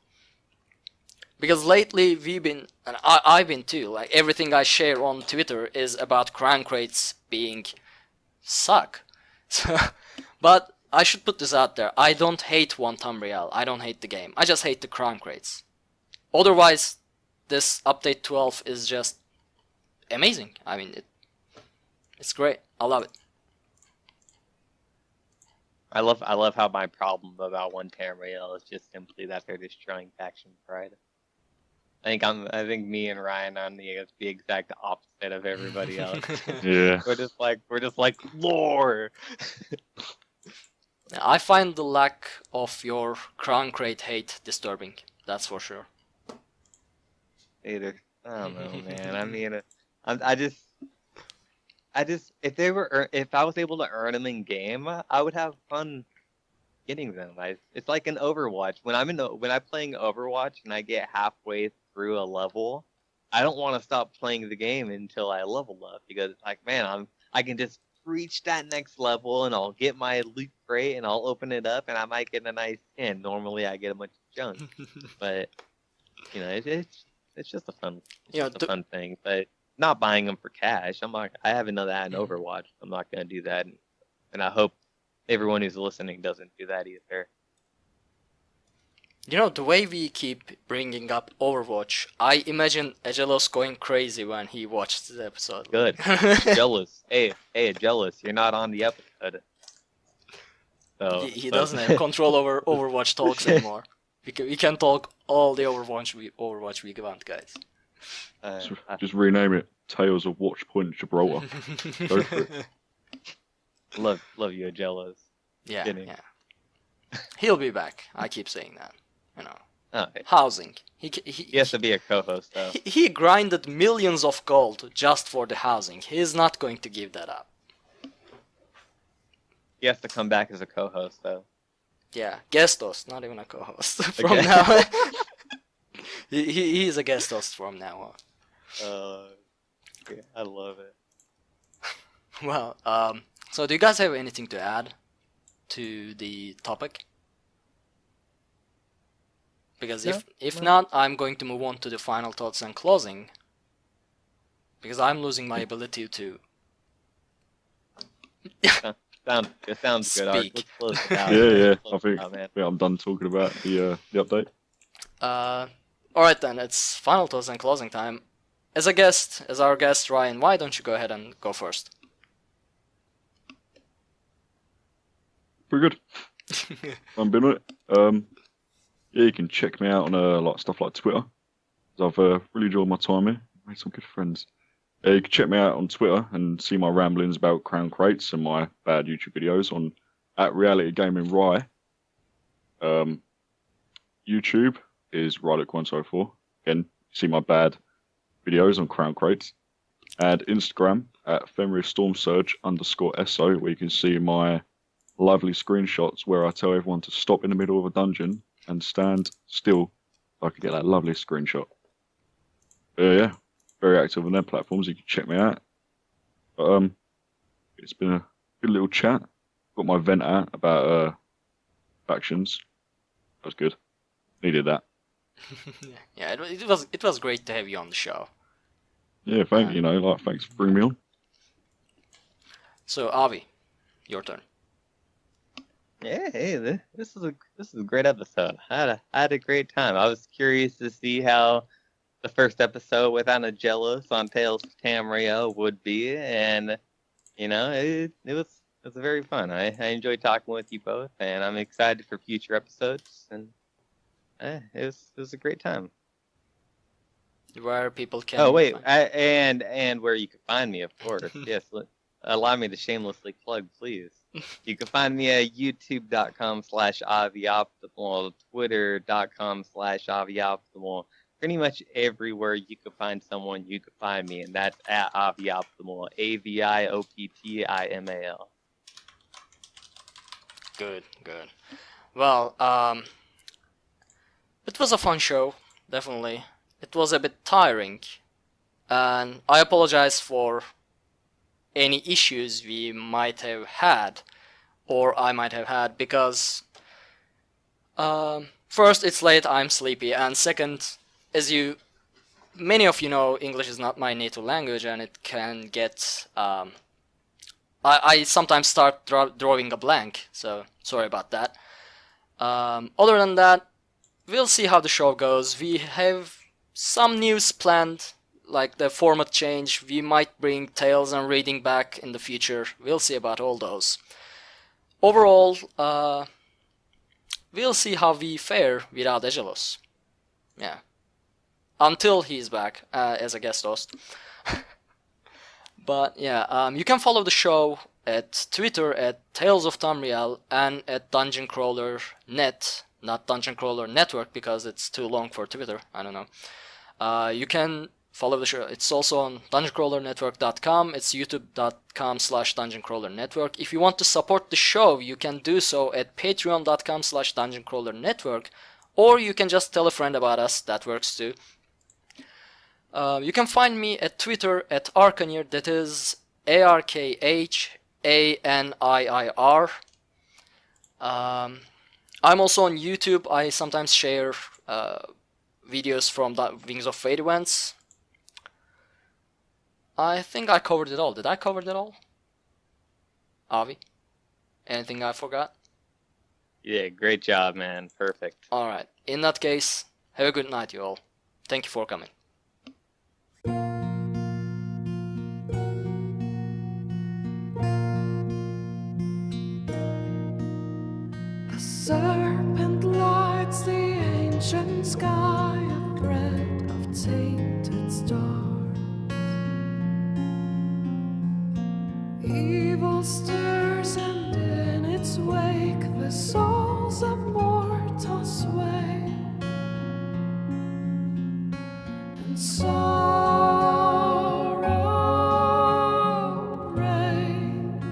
B: Because lately we've been, and I've been too, like everything I share on Twitter is about crown crates being suck. But I should put this out there. I don't hate one Tamriel. I don't hate the game. I just hate the crown crates. Otherwise, this update 12 is just amazing. I mean, it's great. I love it.
C: I love how my problem about one Tamriel is just simply that they're destroying faction pride. I think me and Ryan are on the exact opposite of everybody else.
D: Yeah.
C: We're just like lore.
B: I find the lack of your crown crate hate disturbing. That's for sure.
C: Either I don't know, man. I mean, I just if I was able to earn them in game, I would have fun getting them. It's like in Overwatch. When I'm playing Overwatch and I get halfway through a level, I don't want to stop playing the game until I level up, because it's like, man, I can just reach that next level and I'll get my loot crate and I'll open it up and I might get a nice skin. Normally I get a bunch of junk, but it's just a fun fun thing. But not buying them for cash. I haven't done that in Overwatch. I'm not gonna do that, and I hope everyone who's listening doesn't do that either.
B: The way we keep bringing up Overwatch, I imagine Agelos going crazy when he watched this episode.
C: Good. Jealous. Hey, Jealous. You're not on the episode. So,
B: he doesn't have control over Overwatch talks anymore. We can talk all the Overwatch we want, guys.
D: Just rename it Tales of Watchpoint Gibraltar. Go for it.
C: Love you, Jealous.
B: Yeah,
C: Kidding.
B: yeah. He'll be back. I keep saying that.
C: Oh,
B: Housing.
C: he has to be a co-host, though.
B: He grinded millions of gold just for the housing. He's not going to give that up.
C: He has to come back as a co-host though.
B: Yeah, guest host, not even a co-host. From
C: Okay.
B: now on. He's a guest host from now on.
C: Yeah, I love it.
B: Well, so do you guys have anything to add to the topic? Because if
C: No.
B: not, I'm going to move on to the final thoughts and closing. Because I'm losing my ability to
C: It sounds good. Ark.
B: Speak.
C: Let's close it out.
D: Yeah.
C: Close
D: I
C: it
D: think
C: out, man.
D: I'm done talking about the update.
B: Alright then, it's final thoughts and closing time. As our guest, Ryan, why don't you go ahead and go first?
D: Pretty good. I'm been on it. Yeah, you can check me out on like stuff like Twitter. I've really enjoyed my time here. Made some good friends. You can check me out on Twitter and see my ramblings about Crown Crates and my bad YouTube videos on @Reality Gaming Rye. YouTube is Ryluke104. Again, see my bad videos on Crown Crates. And Instagram @FenrirStormSurge_SO, where you can see my lively screenshots where I tell everyone to stop in the middle of a dungeon and stand still so I can get that lovely screenshot. Yeah, very active on their platforms. You can check me out. But it's been a good little chat. Got my vent out about factions. That was good. Needed that.
B: Yeah, it was great to have you on the show.
D: Yeah, thanks for bringing me on.
B: So Avi, your turn.
C: Yeah, hey, this is a great episode. I had a great time. I was curious to see how the first episode with Anna Jealous on Tales of Tamriel would be, and it was very fun. I enjoyed talking with you both, and I'm excited for future episodes. And it was a great time.
B: Where people can.
C: Oh wait, and where you can find me, of course. Yes, allow me to shamelessly plug, please. You can find me at youtube.com/Avi Optimal, twitter.com/Avi Optimal. Pretty much everywhere you can find someone, you can find me, and that's @Avi Optimal, AVIOPTIMAL.
B: Good. Well, it was a fun show, definitely. It was a bit tiring, and I apologize for any issues we might have had, or I might have had, because first, it's late, I'm sleepy, and second, many of you know, English is not my native language, and it can get, I sometimes start drawing a blank, so sorry about that. Other than that, we'll see how the show goes. We have some news planned, like the format change. We might bring Tales and Reading back in the future. We'll see about all those. Overall, we'll see how we fare without Egelos. Yeah. Until he's back as a guest host. But yeah, you can follow the show at Twitter @Tales of Tamriel and @DungeonCrawlerNet, not Dungeon Crawler Network because it's too long for Twitter. I don't know. You can follow the show. It's also on dungeoncrawlernetwork.com. It's youtube.com/dungeoncrawlernetwork. If you want to support the show, you can do so at patreon.com/dungeoncrawlernetwork, or you can just tell a friend about us. That works too. You can find me at Twitter @Arkhaniir. That is ARKHANIIR. I'm also on YouTube. I sometimes share videos from the Wings of Fate events. I think I covered it all. Did I cover it all? Avi? Anything I forgot?
C: Yeah, great job, man. Perfect.
B: Alright. In that case, have a good night, you all. Thank you for coming.
A: The serpent lights the ancient sky, a thread of tainted stars. Evil stirs, and in its wake the souls of mortals sway, and sorrow reigns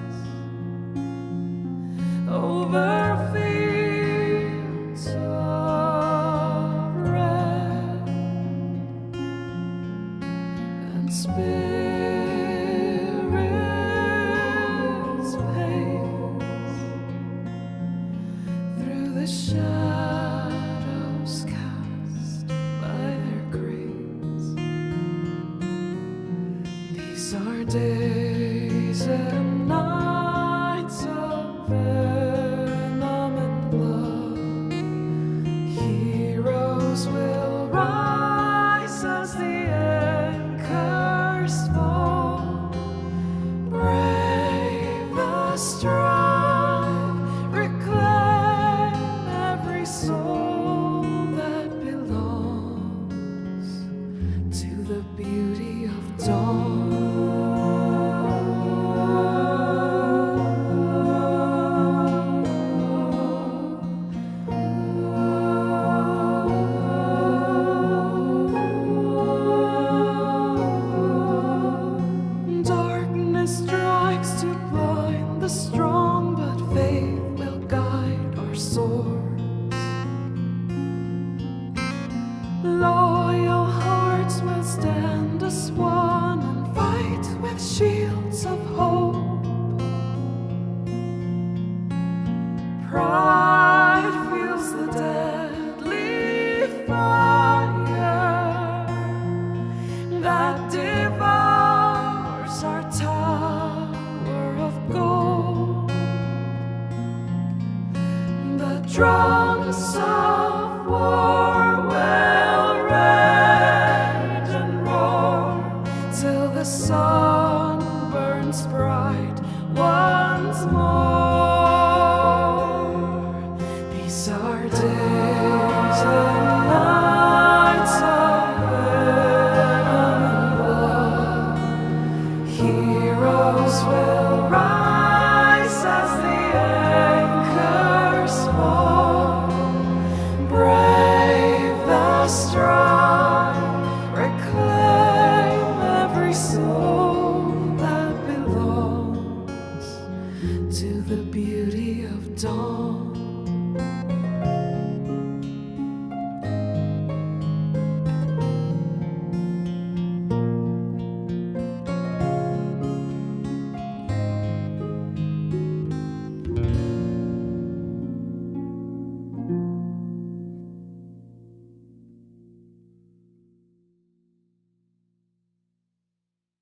A: Loyal hearts will stand as one and fight with shields of hope. Pride feels the deadly fire that devours our tower of gold. The drums of war will rage and roar till the sun burns bright once more. These are days and nights of venom and blood. Heroes will rise as the anchors fall. Brave the strong, reclaim every soul that belongs to the beauty of dawn.